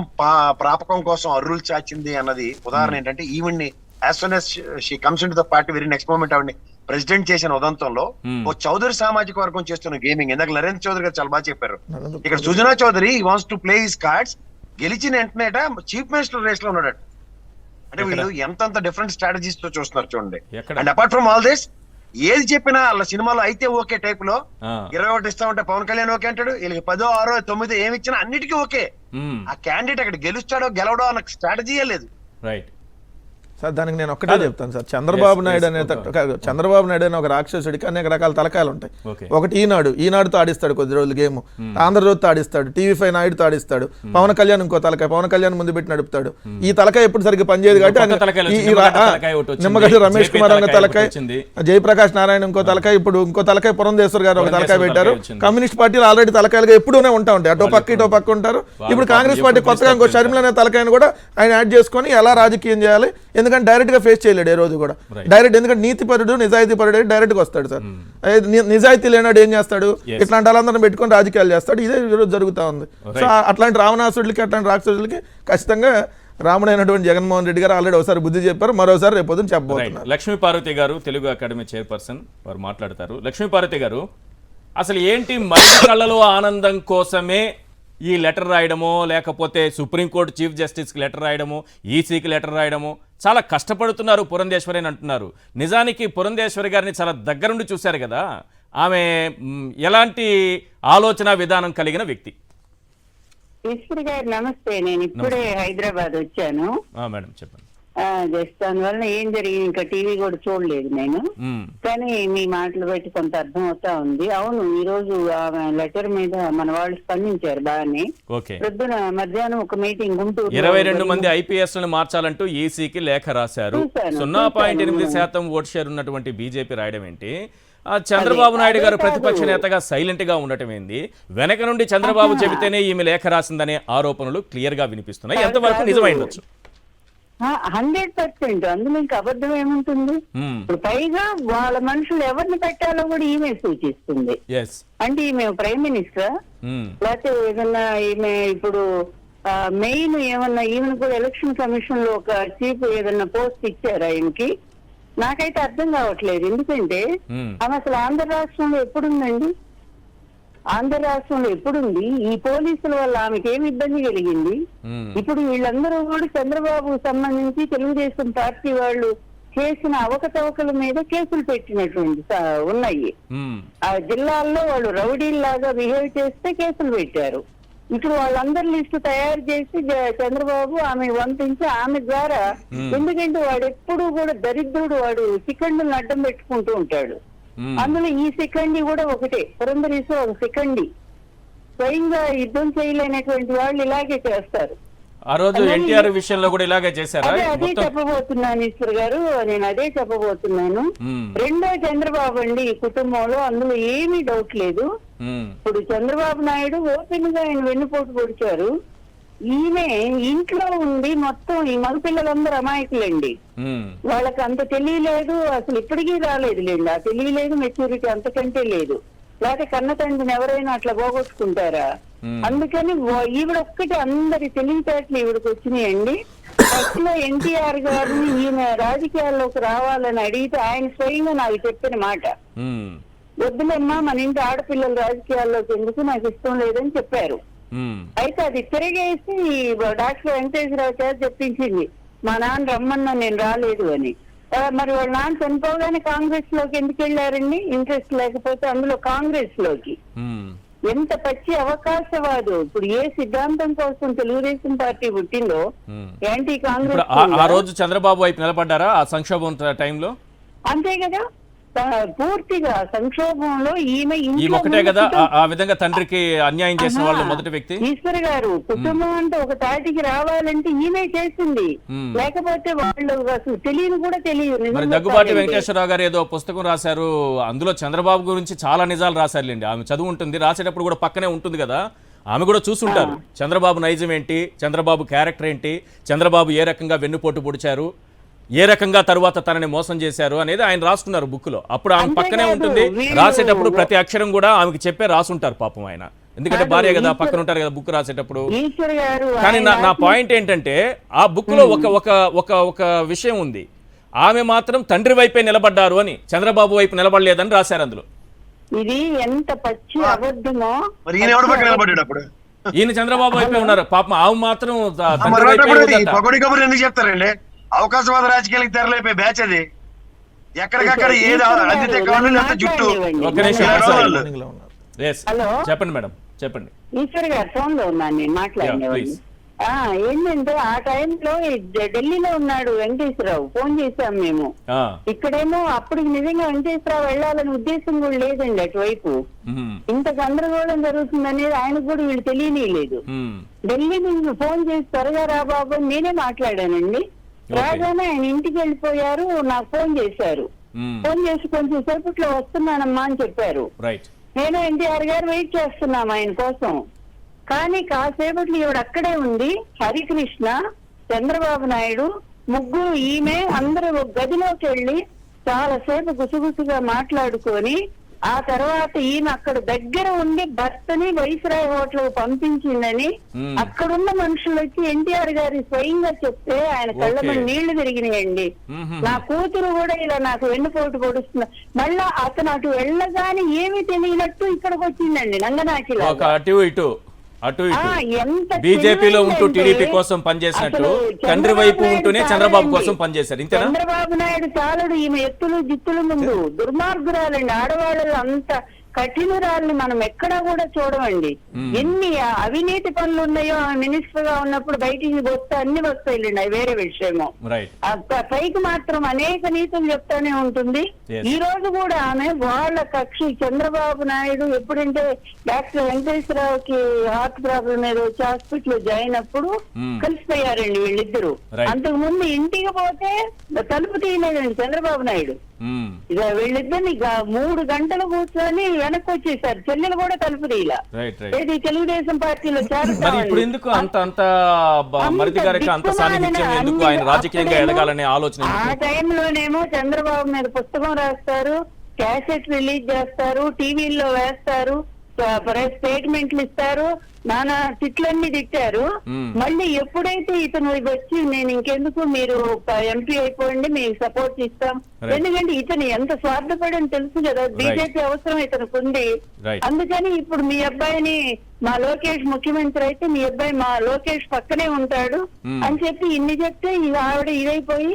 ప్రాపకం కోసం అర్రులు చాచింది అన్నది ఉదాహరణ ఏంటంటే, even as soon as she comes into the party very next moment ఆవిడని ప్రెసిడెంట్ చేసిన ఉదంతంలో ఓ చౌదరి సామాజిక వర్గం చేస్తున్న గేమింగ్, ఇందాక నరేంద్ర చౌదరి గారు చాలా బాగా చెప్పారు. ఇక్కడ Sujana Chowdary wants to play his cards, గెలిచిన వెంటనేట చీఫ్ మినిస్టర్ రేస్ లో ఉన్నాడు. అంటే వీళ్ళు ఎంతంత డిఫరెంట్ స్ట్రాటజీస్ తో చూస్తున్నారు చూడండి. And apart from all this, ఏది చెప్పినా వాళ్ళ సినిమాలో అయితే ఓకే టైప్ లో 21 ఇస్తామంటే పవన్ కళ్యాణ్ ఓకే అంటాడు, వీళ్ళకి 10, 6, 9 ఏమి ఇచ్చినా అన్నిటికీ ఓకే. ఆ క్యాండిడేట్ అక్కడ గెలుస్తాడో గెలవడో అన్న స్ట్రాటజీయే లేదు. రైట్. సార్ దానికి నేను ఒక్కటే చెప్తాను సార్. చంద్రబాబు నాయుడు అనే ఒక రాక్షసుడికి అనేక రకాల తలకాయలు ఉంటాయి. ఒకటి ఈనాడుతో ఆడిస్తాడు కొద్ది రోజులు గేమ్, ఆంధ్రజ్యోతితో ఆడిస్తాడు, టీవీ5 నాయుడుతో ఆడిస్తాడు, పవన్ కళ్యాణ్ ఇంకో తలకాయ, పవన్ కళ్యాణ్ ముందు పెట్టి నడుపుతాడు. ఈ తలకాయ ఎప్పుడు సరిగ్గా పనిచేయదు కాబట్టి నిమ్మగడ్డ రమేష్ కుమార్ ఒక తలకాయ, జయప్రకాష్ నారాయణ ఇంకో తలకాయ, ఇప్పుడు ఇంకో తలకాయ పురంధేశ్వర్ గారు ఒక తలకాయ పెట్టారు. కమ్యూనిస్ట్ పార్టీలు ఆల్రెడీ తలకాయలుగా ఎప్పుడూనే ఉంటాయి, అటో పక్క ఇటో పక్క ఉంటారు. ఇప్పుడు కాంగ్రెస్ పార్టీ కొత్తగా ఇంకో షర్మిల అనే తలకాయను కూడా ఆయన యాడ్ చేసుకొని ఎలా రాజకీయం చేయాలి, ఎందుకంటే డైరెక్ట్ గా ఫేస్ చేయలేడు ఏ రోజు కూడా డైరెక్ట్, ఎందుకంటే నీతిపరుడు నిజాయితీ పరుడు డైరెక్ట్ గా వస్తాడు సార్. నిజాయితీ లేనాడు ఏం చేస్తాడు, ఇట్లాంటి వాళ్ళందరినీ పెట్టుకొని రాజకీయాలు చేస్తాడు. ఇదే ఈరోజు జరుగుతూ ఉంది. సో అట్లాంటి రావణాసుడికి అట్లాంటి రాక్షసుడికి ఖచ్చితంగా రాముడైనటువంటి జగన్మోహన్ రెడ్డి గారు ఆల్రెడీ ఒకసారి బుద్ధి చెప్పారు, మరోసారి రేపొద్దున చెప్పబోతున్నారు. లక్ష్మీపార్వతి గారు తెలుగు అకాడమీ చైర్పర్సన్ వారు మాట్లాడతారు. లక్ష్మీపార్వతి గారు, అసలు ఏంటి మరిది కళ్ళలో ఆనందం కోసమే ఈ లెటర్ రాయడమో, లేకపోతే సుప్రీంకోర్టు చీఫ్ జస్టిస్కి లెటర్ రాయడమో, ఈసీకి లెటర్ రాయడమో, చాలా కష్టపడుతున్నారు పురంధేశ్వరి అని అంటున్నారు. నిజానికి పురంధేశ్వరి గారిని చాలా దగ్గరుండి చూశారు కదా, ఆమె ఎలాంటి ఆలోచన విధానం కలిగిన వ్యక్తి? ఈశ్వర్ గారు నమస్తే, నేను ఇప్పుడే హైదరాబాద్ వచ్చాను. మేడం చెప్పండి. జస్ట్ దానివల్ల ఏం జరిగింది ఇంకా టీవీ కూడా చూడలేదు నేను, కానీ మీ మాటలు బట్టి కొంత అర్థం అవుతా ఉంది. అవును, ఈ రోజు లెటర్ మీద మన వాళ్ళు స్పందించారు బాగానే. పొద్దున మధ్యాహ్నం ఒక మీటింగ్ గుంటూరు 22 మంది ఐపీఎస్ లను మార్చాలంటూ ఈసీకి లేఖ రాశారు. 0.8% ఓట్ షేర్ ఉన్నటువంటి బీజేపీ రాయడం ఏంటి? చంద్రబాబు నాయుడు గారు ప్రతిపక్ష నేతగా సైలెంట్ గా ఉండటం ఏంది? వెనక నుండి చంద్రబాబు చెబితేనే ఈమె లేఖ రాసిందనే ఆరోపణలు క్లియర్ గా వినిపిస్తున్నాయి. ఎంతవరకు నిజమైండొచ్చు? 100%. అందులో ఇంకా అబద్ధం ఏముంటుంది? ఇప్పుడు పైగా వాళ్ళ మనుషులు ఎవరిని పెట్టాలో కూడా ఈమె సూచిస్తుంది. అంటే ఈమె ప్రైమ్ మినిస్టర్, లేకపోతే ఏదన్నా ఈమె ఇప్పుడు మెయిన్ ఏమన్నా ఈమెను కూడా ఎలక్షన్ కమిషన్ లో ఒక చీఫ్ ఏదన్నా పోస్ట్ ఇచ్చారా ఈమెకి? నాకైతే అర్థం కావట్లేదు. ఎందుకంటే ఆమె అసలు ఆంధ్ర రాష్ట్రంలో ఎప్పుడుందండి? ఆంధ్ర రాష్ట్రంలో ఎప్పుడుంది? ఈ పోలీసుల వల్ల ఆమెకి ఏమి ఇబ్బంది కలిగింది? ఇప్పుడు వీళ్ళందరూ కూడా చంద్రబాబు సంబంధించి తెలుగుదేశం పార్టీ వాళ్ళు చేసిన అవకతవకల మీద కేసులు పెట్టినటువంటి ఉన్నాయి. ఆ జిల్లాల్లో వాళ్ళు రౌడీల్లాగా బిహేవ్ చేస్తే కేసులు పెట్టారు. ఇప్పుడు వాళ్ళందరి లిస్టు తయారు చేసి చంద్రబాబు ఆమె పంపించి ఆమె ద్వారా, ఎందుకంటే వాడు ఎప్పుడు కూడా దరిద్రుడు, వాడు సెకండ్లను అడ్డం పెట్టుకుంటూ ఉంటాడు. అందులో ఈ సెకండి కూడా ఒకటే, పురంధరేశ్వరి ఒక సెకండి. స్వయంగా యుద్ధం చేయలేనటువంటి వాళ్ళు ఇలాగే చేస్తారు. ఆ రోజు ఎన్టీఆర్ విషయంలో కూడా ఇలాగే చేశారు. అదే చెప్పబోతున్నాను ఈశ్వర్ గారు, నేను అదే చెప్పబోతున్నాను. రెండో చంద్రబాబు అండి ఈ కుటుంబంలో, అందులో ఏమీ డౌట్ లేదు. ఇప్పుడు చంద్రబాబు నాయుడు ఓపెన్ గా ఆయన వెన్నుపోటు పొడిచారు. ఈమె ఇంట్లో ఉండి మొత్తం ఈ మగపిల్లలందరూ అమాయకులండి, వాళ్ళకి అంత తెలియలేదు, అసలు ఇప్పటికీ రాలేదు లేండి. ఆ తెలియలేదు, మెచ్యూరిటీ అంతకంటే లేదు. లేకపోతే కన్న తండ్రిని ఎవరైనా అట్లా పోగొట్టుకుంటారా? అందుకని ఈవిడ ఒక్కటి అందరి తెలివితేటలు ఈవిడకి వచ్చినాయండి. ఫస్ట్ లో ఎన్టీఆర్ గారిని ఈమె రాజకీయాల్లోకి రావాలని అడిగితే ఆయన స్వయంగా నాకు చెప్పిన మాట, వద్దులేమ్మా మన ఇంటి ఆడపిల్లలు రాజకీయాల్లోకి ఎందుకు, నాకు ఇష్టం లేదని చెప్పారు. అయితే అది తిరిగేసి డాక్టర్ వెంకటేశ్వరరావు గారు చెప్పించింది, మా నాన్న రమ్మన్నా నేను రాలేదు అని. మరి వాళ్ళ నాన్న చనిపోగానే కాంగ్రెస్ లోకి ఎందుకు వెళ్ళారండి? ఇంట్రెస్ట్ లేకపోతే అందులో కాంగ్రెస్ లోకి. ఎంత పచ్చి అవకాశవాదు! ఇప్పుడు ఏ సిద్ధాంతం కోసం తెలుగుదేశం పార్టీ పుట్టిందో యాంటీ కాంగ్రెస్. ఆ రోజు చంద్రబాబు వైపు నిలబడ్డారా ఆ సంక్షోభం టైంలో? అంతే కదా, పూర్తిగా సంక్షోభంలో ఈమె ఒకటే కదా ఆ విధంగా తండ్రికి అన్యాయం చేసిన వాళ్ళు మొదటి వ్యక్తి. ఈశ్వర్ గారు, కుటుంబం అంటే ఒక తాటికి రావాలంటే ఈమె చేసింది, లేకపోతే వాళ్ళు అసలు తెలియదు కూడా తెలియదు. మరి దగ్గుబాటి వెంకటేశ్వరరావు గారు ఏదో పుస్తకం రాశారు, అందులో చంద్రబాబు గురించి చాలా నిజాలు రాశారులేండి. ఆమె చదువు ఉంటుంది, రాసేటప్పుడు కూడా పక్కనే ఉంటుంది కదా, ఆమె కూడా చూసుంటారు చంద్రబాబు నైజం ఏంటి, చంద్రబాబు క్యారెక్టర్ ఏంటి, చంద్రబాబు ఏ రకంగా వెన్నుపోటు పొడిచారు, ఏ రకంగా తరువాత తనని మోసం చేశారు అనేది ఆయన రాసుకున్నారు బుక్ లో. అప్పుడు ఆమె పక్కనే ఉంటుంది, రాసేటప్పుడు ప్రతి అక్షరం కూడా ఆమెకి చెప్పే రాసుంటారు పాపం ఆయన, ఎందుకంటే భార్య కదా, పక్కన ఉంటారు కదా బుక్ రాసేటప్పుడు. కానీ నా పాయింట్ ఏంటంటే ఆ బుక్ లో ఒక విషయం ఉంది, ఆమె మాత్రం తండ్రి వైపే నిలబడ్డారు అని, చంద్రబాబు వైపు నిలబడలేదని రాశారు అందులో. ఇది ఎంత పచ్చి అబద్ధమో. ఈయన చంద్రబాబు వైపే ఉన్నారు పాపం, ఆమె మాత్రం ఎందుకు చెప్తారండి? అవకాశవాద రాజకీయాలకు తెరలేపే బ్యాచ్ అది. ఎక్కడికక్కడ ఏది అందితే కావాలి జుట్టు. చెప్పండి మేడం, చెప్పండి. ఈశ్వర్ గారు ఫోన్ లో ఉన్నాను నేను, మాట్లాడిన ఏంటంటే ఆ టైంలో ఢిల్లీలో ఉన్నాడు వెంకటేశ్వరరావు, ఫోన్ చేశాం మేము. ఆ, ఇక్కడేమో అప్పుడు నిజంగా వెంకటేశ్వరరావు వెళ్ళాలని ఉద్దేశం కూడా లేదండి అటువైపు. మ్మ్. ఇంత గందరగోళం జరుగుతుంది అనేది ఆయనకు కూడా వీళ్ళు తెలియలేదు. మ్మ్. ఢిల్లీ నుంచి ఫోన్ చేసి త్వరగా రా బాబు అని నేనే మాట్లాడానండి. రాగానే ఆయన ఇంటికి వెళ్ళిపోయారు, నాకు ఫోన్ చేశారు. మ్మ్. ఫోన్ చేసి కొంచెం సేపట్లో వస్తున్నానమ్మా అని చెప్పారు. రైట్. నేను ఎన్టీఆర్ గారు వెయిట్ చేస్తున్నాం ఆయన కోసం. కానీ కాసేపట్లో ఈవిడ అక్కడే ఉంది, హరికృష్ణ, చంద్రబాబు నాయుడు, ముగ్గురు, ఈమె అందరూ ఒక గదిలోకి వెళ్ళి చాలాసేపు గుసగుసగా మాట్లాడుకొని ఆ తర్వాత ఈమె అక్కడ దగ్గర ఉండి భర్తని వైస్రాయ్ హోటల్ పంపించిందని అక్కడున్న మనుషులు వచ్చి ఎన్టీఆర్ గారి స్వయంగా చెప్తే ఆయన కళ్ళ మీద నీళ్లు తిరిగినాయండి. నా కూతురు కూడా ఇలా నాకు వెన్నుపోటు పొడుస్తున్నా. మళ్ళా అతను అటు వెళ్ళగానే ఏమీ తెలియనట్టు ఇక్కడికి వచ్చిందండి నంగనాచిలా. ఒక అటు ఇటు ఎంత బీజేపీలో ఉంటూ తెలివైందంటే టీడీపీ కోసం పనిచేసినట్టు అసలు తండ్రి వైపు చంద్రబాబు ఉంటూనే నాయుడు చంద్రబాబు చాలండి. కోసం పనిచేశారు. ఇంతేనా? చంద్రబాబు నాయుడు చాలడు, ఈమె ఎత్తులు జిత్తుల ముందు దుర్మార్గురాలండి. ఆడవాళ్ళలో అంత కఠినురాల్ని మనం ఎక్కడా కూడా చూడమండి. ఎన్ని అవినీతి పనులు ఉన్నాయో ఆమె మినిస్టర్ గా ఉన్నప్పుడు బయటికి వస్తే అన్ని వస్తాయిలేండి, అది వేరే విషయము. రైట్. పైకి మాత్రం అనేక నీతులు చెప్తానే ఉంటుంది. Yes. ఈ రోజు కూడా ఆమె వాళ్ళ కక్షి చంద్రబాబు నాయుడు ఎప్పుడంటే డాక్టర్ వెంకటేశ్వరరావుకి హార్ట్ ప్రాబ్లం మీద వచ్చి హాస్పిటల్ జాయిన్ అప్పుడు కలిసిపోయారండి వీళ్ళిద్దరు. Right. అంతకు ముందు ఇంటికి పోతే తలుపు తీయలేదండి చంద్రబాబు నాయుడు. మ్మ్. ఇక వీళ్ళిద్దరిని 3 గంటలు కూర్చొని వెనక్కి వచ్చేసారు. చెల్లెలు కూడా తలుపు తీయలా. రైట్. రైట్. ఏది తెలుగుదేశం పార్టీలో మరి ఇప్పుడు చేరుతామండి. ఎందుకు అంత మరిది గారికి అంత సాన్నిహిత్యం ఎందుకు? ఆయన రాజకీయంగా ఎదగాలనే ఆలోచన ఆ ఎందుకు? టైంలోనేమో చంద్రబాబు మీద పుస్తకం రాస్తారు, క్యాసెట్ రిలీజ్ చేస్తారు, టీవీల్లో వేస్తారు, స్టేట్మెంట్లు ఇస్తారు, నానా తిట్లన్నీ తిట్టారు. మళ్ళీ ఎప్పుడైతే ఇతను వచ్చి నేను ఇంకెందుకు మీరు ఎంపీ అయిపోండి మీకు సపోర్ట్ ఇస్తాం, ఎందుకంటే ఇతను ఎంత స్వార్థపడని తెలుసు కదా, బీజేపీ అవసరం ఇతనికి ఉంది. Right. అందుకని ఇప్పుడు మీ అబ్బాయిని మా లోకేష్ ముఖ్యమంత్రి అయితే మీ అబ్బాయి మా లోకేష్ పక్కనే ఉంటాడు అని చెప్పి ఇన్ని చెప్తే ఇక ఆవిడ ఇదైపోయి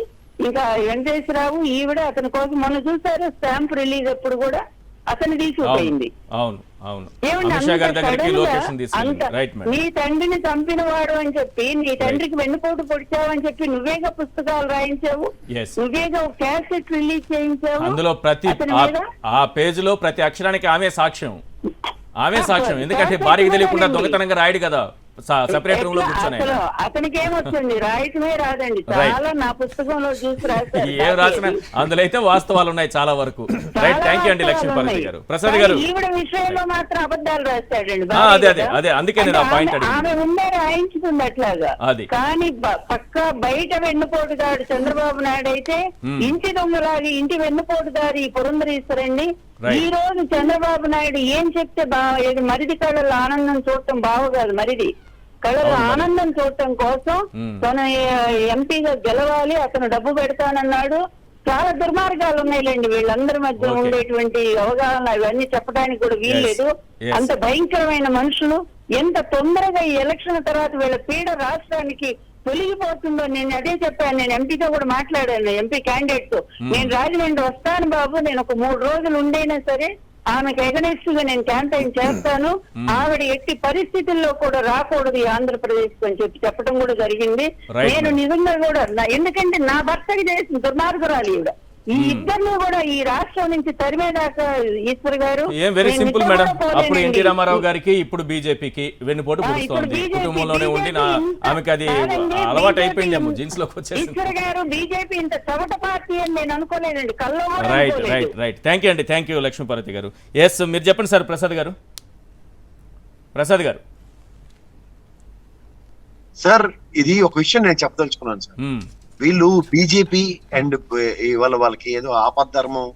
ఇంకా వెంకటేశ్వరరావు ఈవిడ అతని కోసం మొన్న చూసారు స్టాంప్ రిలీజ్ అప్పుడు కూడా అతను తీసుకుపోయింది. అవును అవును. ఏమండి అమిత్ షా గారి అంత దగ్గరికి సడన్ గా లొకేషన్ తీసుకెళ్ళింది. Right madam. నీ తండ్రిని చంపిన వాడు అని చెప్పి నీ తండ్రికి వెన్నుపోటు పొడిచావు చెప్పి నువ్వేగా పుస్తకాలు రాయించావు, Yes. నువ్వేగా క్యాసెట్ రిలీజ్ చేయించావు. అందులో ప్రతి అతని మీద ఆ పేజ్ లో ప్రతి అక్షరానికి ఆమె సాక్ష్యం. ఎందుకంటే భార్యకి తెలియకుండా దొంగతనంగా రాయడు కదా సెపరేట్ రూమ్ లో కూర్చొని. అసలు అతనికి ఏమొచ్చండి, రాయటమే రాదండి. చాలా నా పుస్తకంలో చూసి రాశారు. ఏం రాసిన అందులో అయితే వాస్తవాలు ఉన్నాయి చాలా వరకు. రైట్. థ్యాంక్ యూ అండి లక్ష్మీపార్వతి గారు. ప్రసాద్ గారు ఈవిడ విషయంలో మాత్రం అబద్ధాలు రాస్తాడండి. అదే అందుకే నేను ఆ పాయింట్ అడిగింది. ఆమె ఉండే రాయించుకుంది అట్లాగా. అది. కానీ పక్కా బయట వెన్నుపోటుదాడు చంద్రబాబు నాయుడు అయితే ఇంటి దొంగలాగి ఇంటి వెన్నుపోటుదారి పురంధరేశ్వరండి. ఈ రోజు చంద్రబాబు నాయుడు ఏం చెప్తే మరిది కళ్ళలో ఆనందం చూడటం బావగాదు, మరిది కళ్ళలో ఆనందం చూడటం కోసం తన ఎంపీగా గెలవాలి, అతను డబ్బు పెడతానన్నాడు. చాలా దుర్మార్గాలు ఉన్నాయిలేండి వీళ్ళందరి మధ్య ఉండేటువంటి అవగాహన, ఇవన్నీ చెప్పడానికి కూడా వీల్లేదు. అంత భయంకరమైన మనుషులు. ఎంత తొందరగా ఈ ఎలక్షన్ తర్వాత వీళ్ళ పీడ రాష్ట్రానికి తొలగిపోతుందో నేను అదే చెప్పాను. నేను ఎంపీతో కూడా మాట్లాడాను, ఎంపీ క్యాండిడేట్ తో. నేను రాజమండ్రి వస్తాను బాబు, నేను ఒక 3 రోజులు ఉండైనా సరే ఆమెకు ఎగనెస్ట్ గా నేను క్యాంపెయిన్ చేస్తాను, ఆవిడ ఎట్టి పరిస్థితుల్లో కూడా రాకూడదు ఈ ఆంధ్రప్రదేశ్ అని చెప్పడం కూడా జరిగింది. నేను నిజంగా కూడా ఎందుకంటే నా భర్తకి చేసిన దుర్మార్గురాలు ఈవిడ. ఈ ఇద్దరిని కూడా ఈ రాష్ట్రం నుంచి తరిమేదాకా ఈశ్వర్ గారు ఏం వెరీ సింపుల్ మేడం. అప్పుడు ఎన్టీ రామారావు గారికి ఇప్పుడు బీజేపీకి వెన్నుపోటు పొడుస్తోంది. కుటుంబంలోనే ఉండి ఆమెకి అది అలవాటు అయిపోయింది, జీన్స్ లోకి వచ్చేసింది. ఈశ్వర్ గారు బీజేపీ ఇంత చవట పార్టీ అని నేను అనుకోలేదండి, కల్లో కూడా రైట్ అనుకోలేదు. Right right. థ్యాంక్ యూ అండి. థ్యాంక్ యూ లక్ష్మీపార్వతి గారు. ఎస్ మీరు చెప్పండి సార్. ప్రసాద్ గారు. సార్ ఇది ఒక విషయం నేను చెప్పదలుచుకున్నాను సార్. వీళ్ళు బీజేపీ అండ్ వాళ్ళకి ఏదో ఆపద్ధర్మం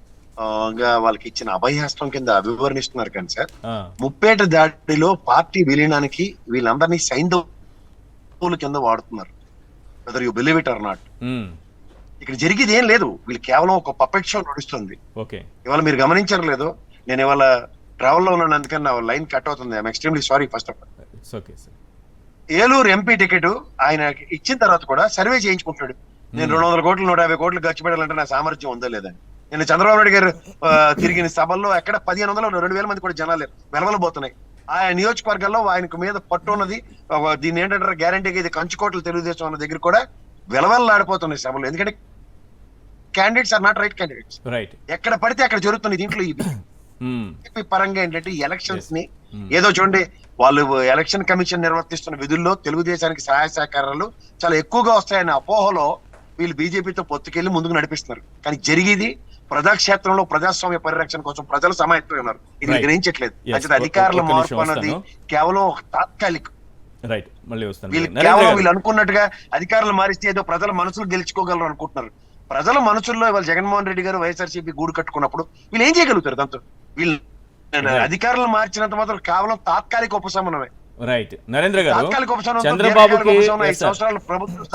వాళ్ళకి ఇచ్చిన అభయహస్తం కింద వివరణిస్తున్నారు కానీ సార్, ముప్పేట దాడిలో పార్టీ విలీనానికి వీళ్ళందరినీ సైంధవుల కింద వాడుతున్నారు. Whether you believe it or not. ఇక్కడ జరిగేది ఏం లేదు, వీళ్ళు కేవలం ఒక పపెట్ షో నడుస్తుంది. ఇవాళ మీరు గమనించారు లేదో, నేను ఇవాళ ట్రావెల్ లో ఉన్నాను, అందుకని నా లైన్ కట్ అవుతుంది. I'm extremely sorry. First of all Eluru MP ticket ఆయన ఇచ్చిన తర్వాత కూడా సర్వే చేయించుకుంటాడు. నేను 200 కోట్లు 150 కోట్లు ఖర్చు పెట్టాలంటే నా సామర్థ్యం ఉందో లేదని. నేను చంద్రబాబు నాయుడు గారు తిరిగిన సభల్లో ఎక్కడ 1500 2000 మంది కూడా జనాలు వెలవలబోతున్నాయి. ఆయా నియోజకవర్గాల్లో ఆయనకు మీద పట్టు ఉన్నది. దీన్ని ఏంటంటారు, గ్యారంటీగా ఇది కంచుకోటలు తెలుగుదేశం అన్న దగ్గర కూడా వెలవెల్లాడిపోతున్నాయి సభలు. ఎందుకంటే candidates are not right candidates. Right. ఎక్కడ పడితే అక్కడ జరుగుతుంది. దీంట్లో ఇది పరంగా ఏంటంటే ఎలక్షన్స్ ని ఏదో చూడండి, వాళ్ళు ఎలక్షన్ కమిషన్ నిర్వర్తిస్తున్న విధుల్లో తెలుగుదేశానికి సహాయ సహకారాలు చాలా ఎక్కువగా వస్తాయన్న అపోహలో వీళ్ళు బీజేపీతో పొత్తుకెళ్లి ముందుకు నడిపిస్తున్నారు. కానీ జరిగేది ప్రజాక్షేత్రంలో ప్రజాస్వామ్య పరిరక్షణ కోసం ప్రజలు సమాయత్తమై ఉన్నారు. ఇది గ్రహించట్లేదు. అంటే అధికారుల మార్పు అన్నది కేవలం ఒక తాత్కాలిక. రైట్, మళ్ళీ వస్తాను. వీళ్ళు అనుకున్నట్టుగా అధికారులు మారిస్తే ఏదో ప్రజల మనసులు గెలుచుకోగలరు అనుకుంటున్నారు. ప్రజల మనసుల్లో ఇవాళ జగన్మోహన్ రెడ్డి గారు వైఎస్ఆర్సీపీ గూడు కట్టుకున్నప్పుడు వీళ్ళు ఏం చేయగలుగుతారు? దాంతో వీళ్ళు అధికారులు మార్చినంత మాత్రం కేవలం తాత్కాలిక ఉపశమనమే. రైట్. నరేంద్ర గారు, తాత్కాలిక ఉపశమనం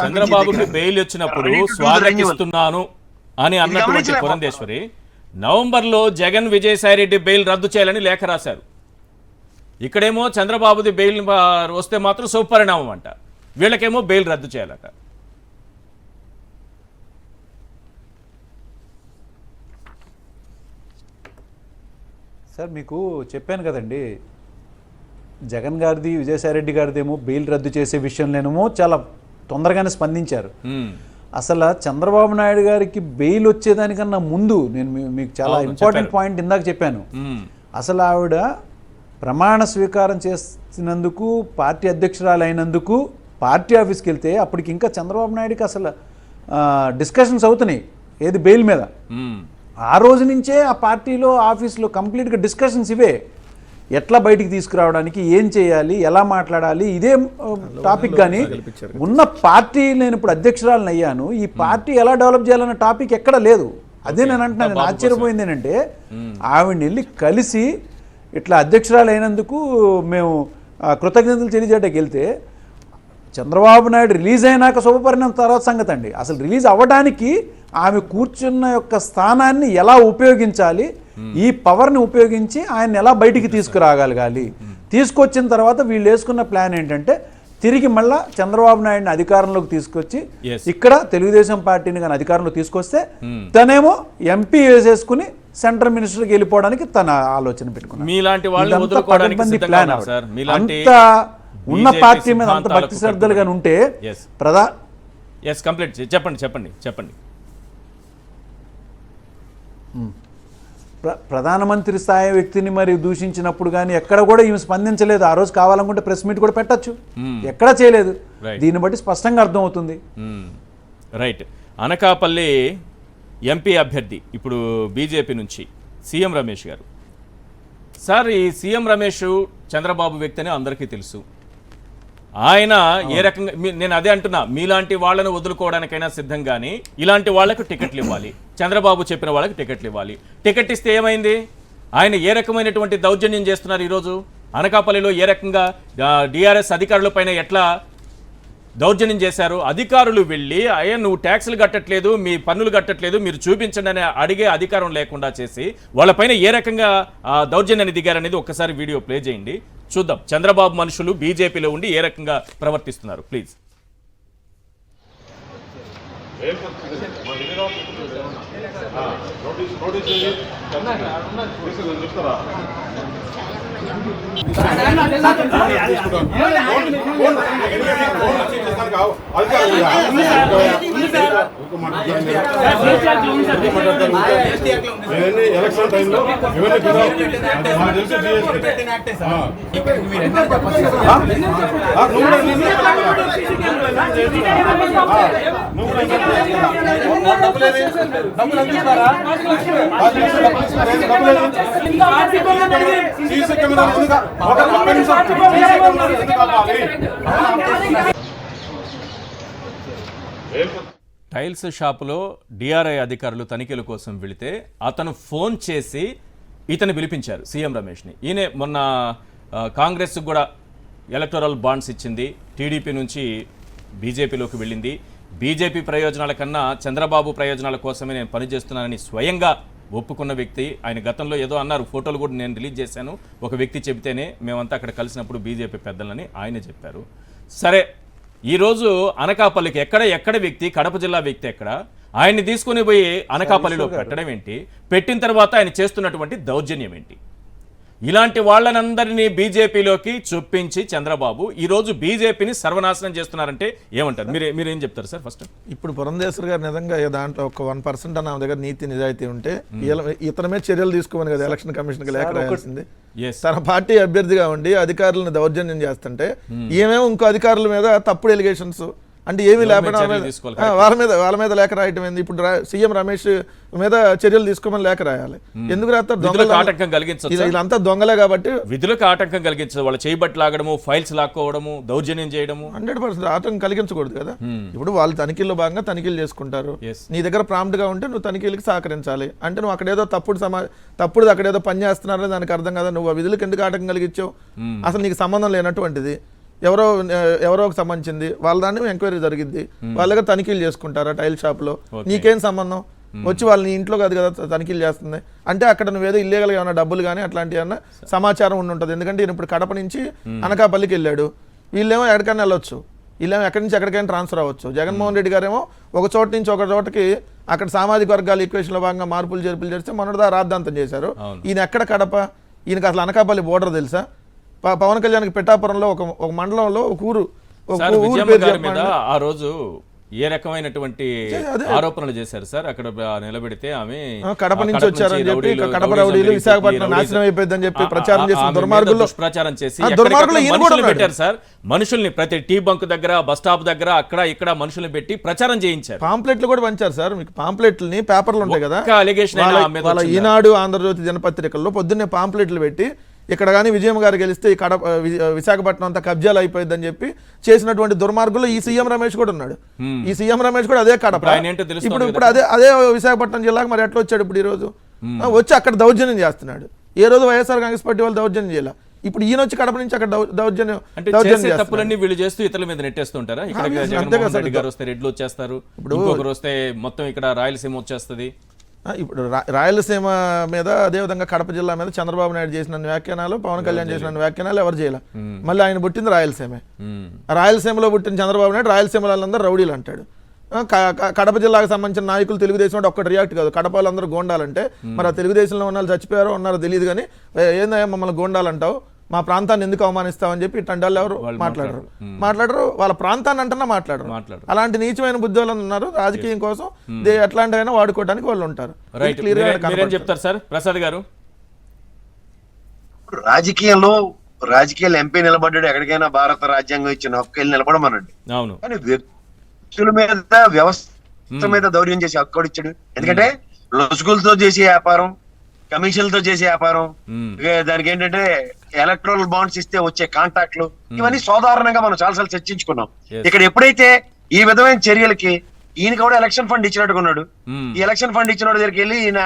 చంద్రబాబుకి బెయిల్ వచ్చినప్పుడు స్వాగతిస్తున్నాను అని అన్నటువంటి పురంధేశ్వరి నవంబర్లో జగన్ విజయసాయి రెడ్డి బెయిల్ రద్దు చేయాలని లేఖ రాశారు. ఇక్కడేమో చంద్రబాబుది బెయిల్ వస్తే మాత్రం శుభపరిణామం అంట, వీళ్ళకేమో బెయిల్ రద్దు చేయాలట. సార్ మీకు చెప్పాను కదండి, జగన్ గారిది విజయసాయిరెడ్డి గారిది ఏమో బెయిల్ రద్దు చేసే విషయంలోనేమో చాలా తొందరగానే స్పందించారు. అసలు చంద్రబాబు నాయుడు గారికి బెయిల్ వచ్చేదానికన్నా ముందు నేను మీకు చాలా ఇంపార్టెంట్ పాయింట్ ఇందాక చెప్పాను. అసలు ఆవిడ ప్రమాణ స్వీకారం చేసినందుకు, పార్టీ అధ్యక్షురాలు అయినందుకు పార్టీ ఆఫీస్కి వెళ్తే అప్పటికి ఇంకా చంద్రబాబు నాయుడుకి అసలు డిస్కషన్స్ అవుతున్నాయి ఏది బెయిల్ మీద. ఆ రోజు నుంచే ఆ పార్టీలో ఆఫీస్లో కంప్లీట్గా డిస్కషన్స్ ఇవే, ఎట్లా బయటికి తీసుకురావడానికి, ఏం చేయాలి, ఎలా మాట్లాడాలి, ఇదే టాపిక్. కానీ ఉన్న పార్టీ, నేను ఇప్పుడు అధ్యక్షురాలను అయ్యాను, ఈ పార్టీ ఎలా డెవలప్ చేయాలన్న టాపిక్ ఎక్కడ లేదు. అదే నేను అంటున్నాను. నేను ఆశ్చర్యపోయింది ఏంటంటే ఆవిడని వెళ్ళి కలిసి ఇట్లా అధ్యక్షురాలు అయినందుకు మేము కృతజ్ఞతలు తెలియజేయడానికి వెళ్తే చంద్రబాబు నాయుడు రిలీజ్ అయినాక శుభపరిణామం తర్వాత సంగతి అండి. అసలు రిలీజ్ అవ్వడానికి ఆమె కూర్చున్న యొక్క స్థానాన్ని ఎలా ఉపయోగించాలి, ఈ పవర్ని ఉపయోగించి ఆయన ఎలా బయటికి తీసుకురాగలగాలి. తీసుకొచ్చిన తర్వాత వీళ్ళు వేసుకున్న ప్లాన్ ఏంటంటే తిరిగి మళ్ళా చంద్రబాబు నాయుడిని అధికారంలోకి తీసుకొచ్చి ఇక్కడ తెలుగుదేశం పార్టీని కానీ అధికారంలో తీసుకొస్తే తనేమో ఎంపీ వేసేసుకుని సెంట్రల్ మినిస్టర్కి వెళ్ళిపోవడానికి తన ఆలోచన పెట్టుకున్నాడు. అంత ఉన్న పార్టీ మీద అంత భక్తి శ్రద్ధలుగా ఉంటే చెప్పండి. ప్రధానమంత్రి స్థాయి వ్యక్తిని మరి దూషించినప్పుడు కానీ ఎక్కడ కూడా ఈమె స్పందించలేదు. ఆ రోజు కావాలనుకుంటే ప్రెస్ మీట్ కూడా పెట్టచ్చు, ఎక్కడా చేయలేదు. దీన్ని బట్టి స్పష్టంగా అర్థమవుతుంది. రైట్. అనకాపల్లి ఎంపీ అభ్యర్థి ఇప్పుడు బీజేపీ నుంచి సీఎం రమేష్ గారు. సార్, ఈ సీఎం రమేష్ చంద్రబాబు వ్యక్తి అని అందరికీ తెలుసు. ఆయన ఏ రకంగా, నేను అదే అంటున్నా, మీలాంటి వాళ్ళను వదులుకోవడానికైనా సిద్ధం, కానీ ఇలాంటి వాళ్లకు టికెట్లు ఇవ్వాలి, చంద్రబాబు చెప్పిన వాళ్ళకి టికెట్లు ఇవ్వాలి. టికెట్ ఇస్తే ఏమైంది? ఆయన ఏ రకమైనటువంటి దౌర్జన్యం చేస్తున్నారు ఈరోజు అనకాపల్లిలో? ఏ రకంగా డిఆర్ఎస్ అధికారుల పైన ఎట్లా దౌర్జన్యం చేశారు? అధికారులు వెళ్ళి అయ్యా నువ్వు ట్యాక్సులు కట్టట్లేదు, మీ పన్నులు కట్టట్లేదు, మీరు చూపించండి అని అడిగే అధికారం లేకుండా చేసి వాళ్ళపైన ఏ రకంగా దౌర్జన్యాన్ని దిగారనేది ఒక్కసారి వీడియో ప్లే చేయండి, చూద్దాం. చంద్రబాబు మనుషులు బీజేపీలో ఉండి ఏ రకంగా ప్రవర్తిస్తున్నారు, ప్లీజ్. ఎలక్షన్ టైంలో టైల్స్ షాపులో డిఆర్ఐ అధికారులు తనిఖీల కోసం వెళితే అతను ఫోన్ చేసి ఇతను పిలిపించారు సీఎం రమేష్ని. ఈయనే మొన్న కాంగ్రెస్ కూడా ఎలక్టోరల్ బాండ్స్ ఇచ్చింది, టీడీపీ నుంచి బీజేపీలోకి వెళ్ళింది. బీజేపీ ప్రయోజనాల కన్నా చంద్రబాబు ప్రయోజనాల కోసమే నేను పనిచేస్తున్నానని స్వయంగా ఒప్పుకున్న వ్యక్తి. ఆయన గతంలో ఏదో అన్నారు, ఫోటోలు కూడా నేను రిలీజ్ చేశాను, ఒక వ్యక్తి చెబితేనే మేమంతా అక్కడ కలిసినప్పుడు బీజేపీ పెద్దలని ఆయన చెప్పారు. సరే, ఈరోజు అనకాపల్లికి ఎక్కడ వ్యక్తి, కడప జిల్లా వ్యక్తి ఎక్కడ, ఆయన్ని తీసుకుని పోయి అనకాపల్లిలో పెట్టడం ఏంటి, పెట్టిన తర్వాత ఆయన చేస్తున్నటువంటి దౌర్జన్యం ఏంటి? ఇలాంటి వాళ్ళనందరినీ బీజేపీలోకి చొప్పించి చంద్రబాబు ఈరోజు బీజేపీని సర్వనాశనం చేస్తున్నారంటే ఏమంటారు? మీరేం చెప్తారు సార్? ఫస్ట్ ఇప్పుడు పురంధేశ్వర్ గారు నిజంగా దాంట్లో ఒక 1% అన్న దగ్గర నీతి నిజాయితీ ఉంటే ఇతని మీద చర్యలు తీసుకోమని కదా ఎలక్షన్ కమిషన్కి లేఖ రాయాల్సింది. తన పార్టీ అభ్యర్థిగా ఉండి అధికారులను దౌర్జన్యం చేస్తుంటే ఏమేమో ఇంకో అధికారుల మీద తప్పుడు ఎలిగేషన్స్ అంటే ఏమీ లేకపోయినా వాళ్ళ మీద లేఖ రాయటం ఏంది? ఇప్పుడు సీఎం రమేష్ మీద చర్యలు తీసుకోమని లేఖ రాయాలి. ఎందుకు రాస్తారు? ఆటంకం కలిగించదు, వీళ్ళంతా దొంగలే కాబట్టి విధులకు ఆటంకం కలిగించదు. వాళ్ళ చేయబట్టి లాగడము, ఫైల్స్ లాక్కోవడము, దౌర్జన్యం చేయడము 100% ఆటంకం కలిగించకూడదు కదా. ఇప్పుడు వాళ్ళు తనిఖీల్లో భాగంగా తనిఖీలు చేసుకుంటారు. నీ దగ్గర ప్రాంప్ట్ గా ఉంటే నువ్వు తనిఖీలకు సహకరించాలి. అంటే నువ్వు అక్కడేదో తప్పుడు అక్కడేదో పని చేస్తున్నారని దానికి అర్థం కదా. నువ్వు ఆ విధులకు ఎందుకు ఆటంకం కలిగించావు? అసలు నీకు సంబంధం లేనటువంటిది ఎవరోకి సంబంధించింది వాళ్ళ దాన్ని ఎంక్వైరీ జరిగింది. వాళ్ళ దగ్గర తనిఖీలు చేసుకుంటారా టైల్ షాప్ లో? నీకేం సంబంధం? వచ్చి వాళ్ళని ఇంట్లో కాదు కదా తనిఖీలు చేస్తుంది అంటే అక్కడ నువ్వేదో ఇల్లీగల్గా ఏమైనా డబ్బులు కానీ అట్లాంటి ఏమన్నా సమాచారం ఉండి ఉంటుంది. ఎందుకంటే ఈయన ఇప్పుడు కడప నుంచి అనకాపల్లికి వెళ్ళాడు. వీళ్ళేమో ఎక్కడికైనా వెళ్ళొచ్చు, వీళ్ళేమో ఎక్కడి నుంచి ఎక్కడికైనా ట్రాన్స్ఫర్ అవ్వచ్చు. జగన్మోహన్ రెడ్డి గారేమో ఒక చోట నుంచి ఒక చోటకి అక్కడ సామాజిక వర్గాల ఈక్వేషన్లో భాగంగా మార్పులు చేర్పులు చేస్తే మొన్నటిదా రాద్ధాంతం చేశారు. ఈయన ఎక్కడ కడప? ఈయనకి అసలు అనకాపల్లి బోర్డర్ తెలుసా? పవన్ కళ్యాణ్కి పెట్టాపురంలో ఒక మండలంలో ఒక ఊరు ఆ రోజు ఏ రకమైనటువంటి ఆరోపణలు చేశారు సార్? అక్కడ నిలబెడితే ఆమె కడప నుంచి వచ్చారని చెప్పి కడప రౌడీలు విశాఖపట్నం నాశనం అయిపోయిందని చెప్పి ప్రచారం చేసిన దుర్మార్గులు ప్రచారం చేసి పెట్టారు సార్. మనుషుల్ని ప్రతి టీ బంక్ దగ్గర, బస్ స్టాప్ దగ్గర అక్కడ ఇక్కడ మనుషుల్ని పెట్టి ప్రచారం చేయించారు. పాంప్లెట్లు కూడా పంచారు సార్. మీకు పాంప్లెట్లని పేపర్లు ఉంటాయి కదా, అలిగేషన్ ఈనాడు, ఆంధ్రజ్యోతి దినపత్రికల్లో పొద్దున్నే పాంప్లెట్లు పెట్టి ఇక్కడ కానీ విజయం గారు గెలిస్తే ఈ కడప విశాఖపట్నం అంతా కబ్జాలు అయిపోయిందని చెప్పి చేసినటువంటి దుర్మార్గులు ఈ సీఎం రమేష్ కూడా ఉన్నాడు. ఈ సీఎం రమేష్ కూడా అదే కడప, ఇప్పుడు అదే విశాఖపట్నం జిల్లాకు మరి ఎట్లా వచ్చాడు? ఇప్పుడు ఈ రోజు వచ్చి అక్కడ దౌర్జన్యం చేస్తున్నాడు. ఏ రోజు వైఎస్ఆర్ కాంగ్రెస్ పార్టీ వాళ్ళు దౌర్జన్యం చేయాలి. ఇప్పుడు ఈయన వచ్చి కడప నుంచి అక్కడ దౌర్జన్యం తప్పులన్నీ వీళ్ళు చేస్తూ ఇతరుల మీద నెట్టేస్తుంటారా? ఇక్కడ జగన్మోహన్ రెడ్డి గారు వస్తే రెడ్లు వచ్చేస్తారు, ఇంకొకరు వస్తే మొత్తం ఇక్కడ రాయలసీమ వచ్చేస్తుంది. ఇప్పుడు రాయలసీమ మీద అదేవిధంగా కడప జిల్లా మీద చంద్రబాబు నాయుడు చేసిన వ్యాఖ్యానాలు, పవన్ కళ్యాణ్ చేసిన వ్యాఖ్యానాలు ఎవరు చేయాలి? మళ్ళీ ఆయన పుట్టింది రాయలసీమే. రాయలసీమలో పుట్టిన చంద్రబాబు నాయుడు రాయలసీమ వాళ్ళందరూ రౌడీలు అంటాడు. కడప జిల్లాకు సంబంధించిన నాయకులు తెలుగుదేశం అంటే ఒక్కటి రియాక్ట్ కాదు. కడప వాళ్ళందరూ గోండాలంటే మరి ఆ తెలుగుదేశంలో ఉన్న వాళ్ళు చచ్చిపోయారో ఉన్నారో తెలియదు కానీ ఏందయ్యా మమ్మల్ని గోండాలంటావు, మా ప్రాంతాన్ని ఎందుకు అవమానిస్తామని చెప్పి ఇట్లాంటి ఎవరు మాట్లాడరు. వాళ్ళ ప్రాంతాన్ని అంటన్నా మాట్లాడరు. అలాంటి నీచమైన బుద్ధి వాళ్ళు ఉన్నారు. రాజకీయం కోసం ఎట్లాంటివైనా వాడుకోవడానికి వాళ్ళు ఉంటారు. చెప్తారు సార్ ప్రసాద్ గారు? రాజకీయాలు ఎంపీ నిలబడ్డాడు, ఎక్కడికైనా భారత రాజ్యాంగం ఇచ్చిన హక్కు వెళ్ళి నిలబడమనండి. అవును, కానీ వ్యక్తుల మీద, వ్యవస్థ మీద దౌర్యం చేసి హక్కు ఇచ్చాడు. ఎందుకంటే లొసుగులతో చేసే వ్యాపారం, కమిషన్లతో చేసే వ్యాపారం, దానికి ఏంటంటే ఎలక్ట్రల్ బాండ్స్ ఇస్తే వచ్చే కాంటాక్ట్లు, ఇవన్నీ సాధారణంగా మనం చాలాసార్లు చర్చించుకున్నాం. ఇక్కడ ఎప్పుడైతే ఈ విధమైన చర్యలకి ఈయన కూడా ఎలక్షన్ ఫండ్ ఇచ్చినట్టుగా ఉన్నాడు. ఈ ఎలక్షన్ ఫండ్ ఇచ్చిన దగ్గరికి వెళ్ళి ఈయన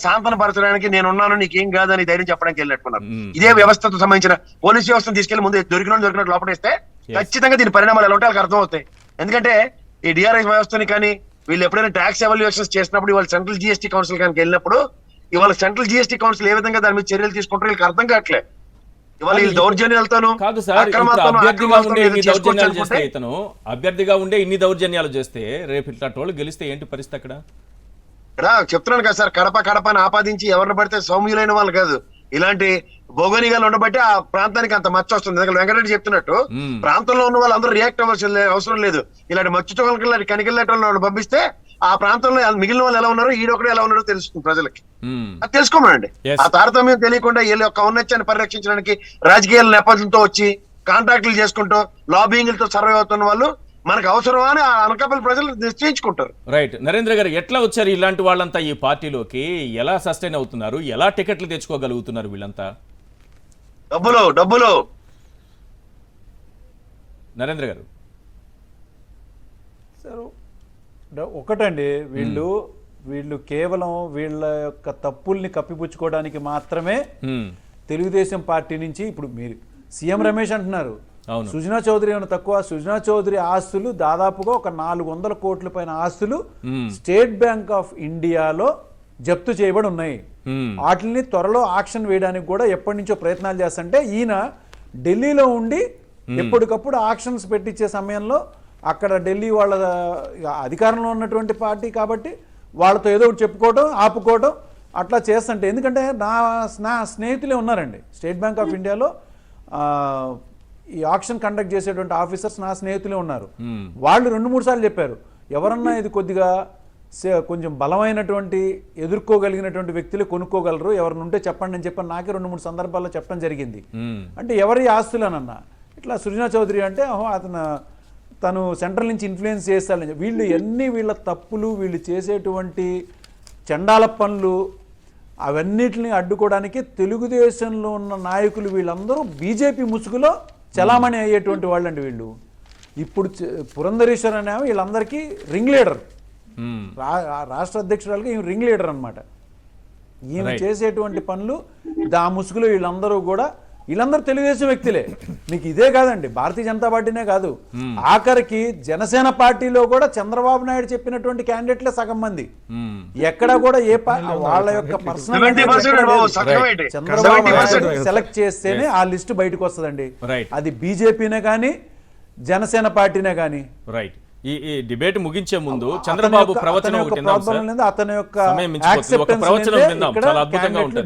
సాంతన పరచడానికి నేనున్నాను, నీకేం కాదని ధైర్యం చెప్పడానికి వెళ్ళినట్టున్నారు. ఇదే వ్యవస్థకు సంబంధించిన పోలీస్ వ్యవస్థను తీసుకెళ్లి ముందు దొరికినట్టు లోపడేస్తే ఖచ్చితంగా దీని పరిణామాలు ఎలా ఉంటాయి వాళ్ళకి అర్థం అవుతాయి. ఎందుకంటే ఈ డిఆర్ఎస్ వ్యవస్థని కానీ వీళ్ళు ఎప్పుడైనా ట్యాక్స్ ఎవాల్యుయేషన్స్ చేసినప్పుడు, ఇవాళ సెంట్రల్ జిఎస్టీ కౌన్సిల్ కానీ వెళ్ళినప్పుడు ఇవాళ సెంట్రల్ జిఎస్టీ కౌన్సిల్ ఏ విధంగా దాని మీద చర్యలు తీసుకుంటారో వీళ్ళకి అర్థం కావట్లేదు. ఇవాళ వీళ్ళు దౌర్జన్యాలతోనూ అభ్యర్థిగా ఉండే ఇన్ని దౌర్జన్యాలు చేస్తే రేపు ఇట్లాంటి వాళ్ళు గెలిస్తే ఏంటి పరిస్థితి? అక్కడ చెప్తున్నాను కదా సార్, కడప అని ఆపాదించి ఎవరిని పడితే సౌమ్యులైన వాళ్ళు కాదు, ఇలాంటి భోగనిగాలు ఉండబట్టి ఆ ప్రాంతానికి అంత మచ్చ వస్తుంది. వెంకటరెడ్డి చెప్తున్నట్టు ప్రాంతంలో ఉన్న వాళ్ళు అందరూ రియాక్ట్ అవ్వాల్సిన అవసరం లేదు. ఇలాంటి మచ్చు చోళ్ళకి కనికెళ్ళేటోళ్ళు పంపిస్తే ఆ ప్రాంతంలో మిగిలిన వాళ్ళు ఎలా ఉన్నారో ఈడొకడు ఎలా ఉన్నారో తెలుస్తుంది ప్రజలకి. అది తెలుసుకోమండి. ఆ తారతమ్యం తెలియకుండా వీళ్ళ యొక్క ఔన్నత్యాన్ని పరిరక్షించడానికి రాజకీయాల నేపథ్యంతో వచ్చి కాంట్రాక్టులు చేసుకుంటూ లాబింగ్లతో సర్వే అవుతున్న వాళ్ళు మనకు అవసరమా అని అనకాపల్లి ప్రజలు నిశ్చయించుకుంటారు. రైట్. నరేంద్ర గారు, ఎట్లా వచ్చారు ఇలాంటి వాళ్ళంతా ఈ పార్టీలోకి? ఎలా సస్టైన్ అవుతున్నారు? ఎలా టికెట్లు తెచ్చుకోగలుగుతున్నారు వీళ్ళంతా? డబ్బులు నరేంద్ర గారు సార్ ఒకటండి, వీళ్ళు కేవలం వీళ్ళ యొక్క తప్పుల్ని కప్పిపుచ్చుకోవడానికి మాత్రమే తెలుగుదేశం పార్టీ నుంచి ఇప్పుడు మీరు సీఎం రమేష్ అంటున్నారు, సుజనా చౌదరి ఏమైనా తక్కువ? సుజనా చౌదరి ఆస్తులు దాదాపుగా ఒక 400 కోట్ల పైన ఆస్తులు స్టేట్ బ్యాంక్ ఆఫ్ ఇండియాలో జప్తు చేయబడి ఉన్నాయి. వాటిని త్వరలో ఆక్షన్ వేయడానికి కూడా ఎప్పటి నుంచో ప్రయత్నాలు చేస్తుంటే ఈయన ఢిల్లీలో ఉండి ఎప్పటికప్పుడు ఆక్షన్స్ పెట్టించే సమయంలో అక్కడ ఢిల్లీ వాళ్ళ అధికారంలో ఉన్నటువంటి పార్టీ కాబట్టి వాళ్ళతో ఏదో ఒకటి చెప్పుకోవడం, ఆపుకోవడం, అట్లా చేస్తుంటే, ఎందుకంటే నా స్నేహితులే ఉన్నారండి స్టేట్ బ్యాంక్ ఆఫ్ ఇండియాలో ఈ ఆక్షన్ కండక్ట్ చేసేటువంటి ఆఫీసర్స్ నా స్నేహితులే ఉన్నారు. వాళ్ళు 2-3 సార్లు చెప్పారు, ఎవరన్నా ఇది కొద్దిగా కొంచెం బలమైనటువంటి ఎదుర్కోగలిగినటువంటి వ్యక్తులే కొనుక్కోగలరు, ఎవరిని ఉంటే చెప్పండి అని చెప్పి నాకే 2-3 సందర్భాల్లో చెప్పడం జరిగింది. అంటే ఎవరి ఆస్తులనన్నా ఇట్లా సృజనా చౌదరి అంటే తను సెంట్రల్ నుంచి ఇన్ఫ్లుయెన్స్ చేస్తాడని. వీళ్ళ తప్పులు, వీళ్ళు చేసేటువంటి చండాల పనులు అవన్నిటిని అడ్డుకోవడానికి తెలుగుదేశంలో ఉన్న నాయకులు వీళ్ళందరూ బీజేపీ ముసుగులో చలామణి అయ్యేటువంటి వాళ్ళండి వీళ్ళు. ఇప్పుడు పురంధరేశ్వర్ అనే వీళ్ళందరికీ రింగ్ లీడర్, రాష్ట్ర అధ్యక్షురాలుగా ఈమె రింగ్ లీడర్ అనమాట. ఈమె చేసేటువంటి పనులు ఆ ముసుగులో వీళ్ళందరూ తెలుగుదేశం వ్యక్తులే. మీకు ఇదే కాదండి, భారతీయ జనతా పార్టీనే కాదు, ఆఖరికి జనసేన పార్టీలో కూడా చంద్రబాబు నాయుడు చెప్పినటువంటి క్యాండిడేట్లే సగం మంది. ఎక్కడ కూడా వాళ్ళ యొక్క పర్సనల్ చంద్రబాబు నాయుడు సెలెక్ట్ చేస్తేనే ఆ లిస్ట్ బయటకు వస్తుందండి. అది బీజేపీనే కానీ జనసేన పార్టీనే కానీ. రైట్. ఈ డిబేట్ ముగించే ముందు చంద్రబాబు ప్రవచనం అతని యొక్క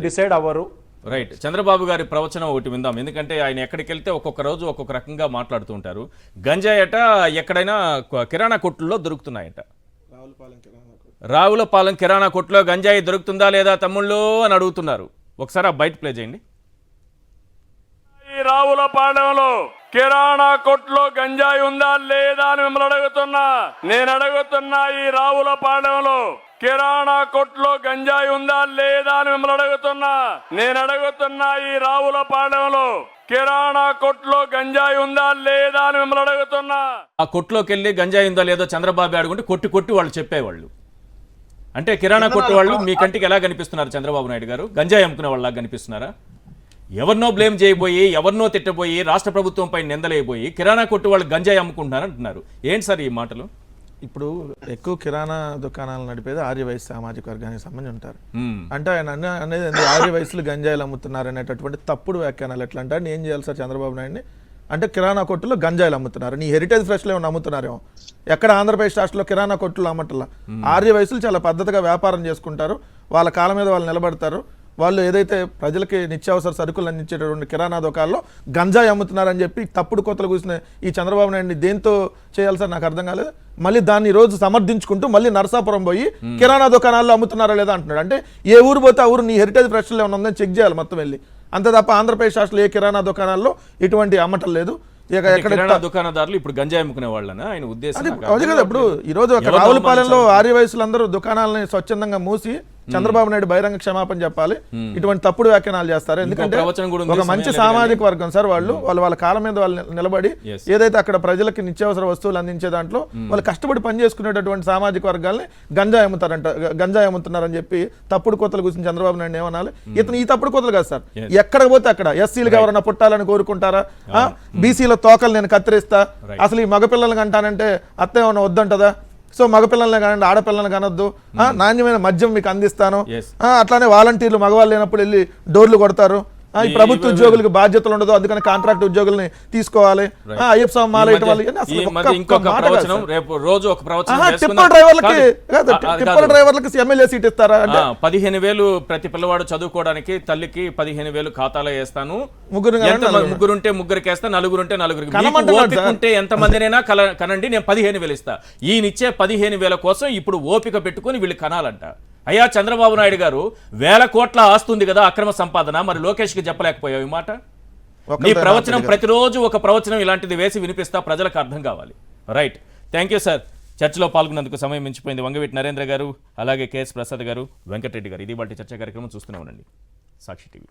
డిసైడ్ అవ్వరు. రైట్. చంద్రబాబు గారి ప్రవచనం ఒకటి విందాం, ఎందుకంటే ఆయన ఎక్కడికి వెళ్తే ఒక్కొక్క రోజు ఒక్కొక్క రకంగా మాట్లాడుతూ ఉంటారు. గంజాయట ఎక్కడైనా కిరాణా కొట్టుల్లో దొరుకుతున్నాయట. రావులపాలెం కిరాణా కొట్టులో గంజాయి దొరుకుతుందా లేదా తమ్ముళ్ళు అని అడుగుతున్నారు. ఒకసారి ఆ బయట ప్లే చేయండి. రావులపాలెంలో కిరాణా కొట్లో గంజాయి ఉందా లేదా అని మిమ్మల్ని అడుగుతున్నా. నేను అడుగుతున్నా, ఈ రావులపాలెంలో కిరాణా కొట్లో గంజాయి ఉందా లేదా అని మిమ్మల్ని అడుగుతున్నా. నేను అడుగుతున్నా, ఈ రావులపాలెంలో కిరాణా కొట్లో గంజాయి ఉందా లేదా అని మిమ్మల్ని అడుగుతున్నా. ఆ కొట్లోకి వెళ్ళి గంజాయి ఉందా లేదో చంద్రబాబు అడుగుంటే కొట్టి వాళ్ళు చెప్పేవాళ్ళు. అంటే కిరాణా కొట్టు వాళ్ళు మీ కంటికి ఎలా కనిపిస్తున్నారు చంద్రబాబు నాయుడు గారు? గంజాయి అమ్ముకునే వాళ్ళ కనిపిస్తున్నారా? ఎవరినో బ్లేమ్ చేయబోయి, ఎవరినో తిట్టబోయి, రాష్ట్ర ప్రభుత్వంపై నిందలేయబోయి కిరాణా కొట్టు వాళ్ళు గంజాయి అమ్ముకుంటున్నారు అంటున్నారు. ఏంటి సార్ ఈ మాటలు? ఇప్పుడు ఎక్కువ కిరాణా దుకాణాలు నడిపేది ఆర్యవైశ్య సామాజిక వర్గానికి సంబంధించి ఉంటారు. అంటే ఆయన అనేది ఆర్యవైశ్యులు గంజాయిలు అమ్ముతున్నారు అనేటటువంటి తప్పుడు వ్యాఖ్యానాలు. ఎట్లా అంటే ఏం చేయాలి సార్ చంద్రబాబు నాయుడిని? అంటే కిరాణా కొట్టులో గంజాయిలు అమ్ముతున్నారు, నీ హెరిటేజ్ ఫ్రెష్లో ఏమైనా అమ్ముతున్నారేమో. ఎక్కడ ఆంధ్రప్రదేశ్ రాష్ట్రంలో కిరాణా కొట్టులు అమ్మట్లా. ఆర్యవైశ్యులు చాలా పద్ధతిగా వ్యాపారం చేసుకుంటారు, వాళ్ళ కాళ్ళ మీద వాళ్ళు నిలబడతారు. వాళ్ళు ఏదైతే ప్రజలకి నిత్యావసర సరుకులు అందించేటటువంటి కిరాణా దుకాణాల్లో గంజాయి అమ్ముతున్నారని చెప్పి తప్పుడు కోతలు కూసిన ఈ చంద్రబాబు నాయుడిని దేంతో చేయాలి సార్? నాకు అర్థం కాలేదు. మళ్ళీ దాన్ని ఈ రోజు సమర్థించుకుంటూ మళ్ళీ నరసాపురం పోయి కిరాణా దుకాణాల్లో అమ్ముతున్నారా లేదా అంటున్నాడు. అంటే ఏ ఊరు పోతే ఆ ఊరు నీ హెరిటేజ్ ఫ్రెష్లో ఏమైనా ఉందని చెక్ చేయాలి మొత్తం వెళ్ళి. అంతే తప్ప ఆంధ్రప్రదేశ్ రాష్ట్రంలో ఏ కిరాణా దుకాణాల్లో ఇటువంటి అమ్మటం లేదు. దుకాణదారులు ఇప్పుడు గంజాయి అమ్ముకునే వాళ్ళని ఆయన ఉద్దేశం అదే కదా. ఇప్పుడు ఈ రోజు రావులపాలెంలో ఆర్యవైశ్యులందరూ దుకాణాలని స్వచ్ఛందంగా మూసి చంద్రబాబు నాయుడు బహిరంగ క్షమాపణ చెప్పాలి. ఇటువంటి తప్పుడు వ్యాఖ్యానాలు చేస్తారు. ఎందుకంటే ఒక మంచి సామాజిక వర్గం సార్ వాళ్ళు వాళ్ళ కాళ్ళ మీద వాళ్ళు నిలబడి ఏదైతే అక్కడ ప్రజలకి నిత్యావసర వస్తువులు అందించే దాంట్లో వాళ్ళు కష్టపడి పని చేసుకునేటటువంటి సామాజిక వర్గాల్ని గంజాయి అమ్ముతున్నారని చెప్పి తప్పుడు కోతలు కూర్చుని చంద్రబాబు నాయుడు ఏమనాలి? ఇతను ఈ తప్పుడు కోతలు కాదు సార్. ఎక్కడ పోతే అక్కడ ఎస్సీలుగా ఎవరైనా పుట్టాలని కోరుకుంటారా? బీసీల తోకలు నేను కత్తిరిస్తా, అసలు ఈ మగపిల్లలకి అంటానంటే అత్త ఏమన్నా వద్దంటదా? సో మగపిల్లల్ని కానండి, ఆడపిల్లల్ని కనొద్దు, నాణ్యమైన మద్యం మీకు అందిస్తాను. అట్లానే వాలంటీర్లు మగవాళ్ళు లేనప్పుడు వెళ్ళి డోర్లు కొడతారు. ఈ ప్రభుత్వ ఉద్యోగులకు బాధ్యతలు ఉండదు, అందుకని కాంట్రాక్ట్ ఉద్యోగుల్ని తీసుకోవాలి. అయ్యప్ప స్వామి మాల టిప్పర్ డ్రైవర్లకి ఎమ్మెల్యే సీట్ ఇస్తారా? 15,000 ప్రతి పిల్లవాడు చదువుకోవడానికి తల్లికి 15,000 ఖాతాలో వేస్తాను. ముగ్గురుంటే ముగ్గురికి వేస్తా, నలుగురుంటే నలుగురికి. ఉంటే ఎంత మందినైనా కనండి, నేను 15,000 ఇస్తా. ఈయనిచ్చే 15,000 కోసం ఇప్పుడు ఓపిక పెట్టుకుని వీళ్ళు కనాలంట. అయ్యా చంద్రబాబు నాయుడు గారు, 1,000 కోట్ల ఆస్తుంది కదా అక్రమ సంపాదన, మరి లోకేష్కి చెప్పలేకపోయావు ఈ మాట? నీ ప్రవచనం ప్రతిరోజు ఒక ప్రవచనం ఇలాంటిది వేసి వినిపిస్తా, ప్రజలకు అర్థం కావాలి. రైట్. Thank you sir. చర్చలో పాల్గొన్నందుకు సమయం మించిపోయింది. వంగవీటి నరేంద్ర గారు, అలాగే కేఎస్ ప్రసాద్ గారు, వెంకటరెడ్డి గారు. ఇది వాటి చర్చా కార్యక్రమం చూస్తూనే ఉండండి సాక్షి టీవీ.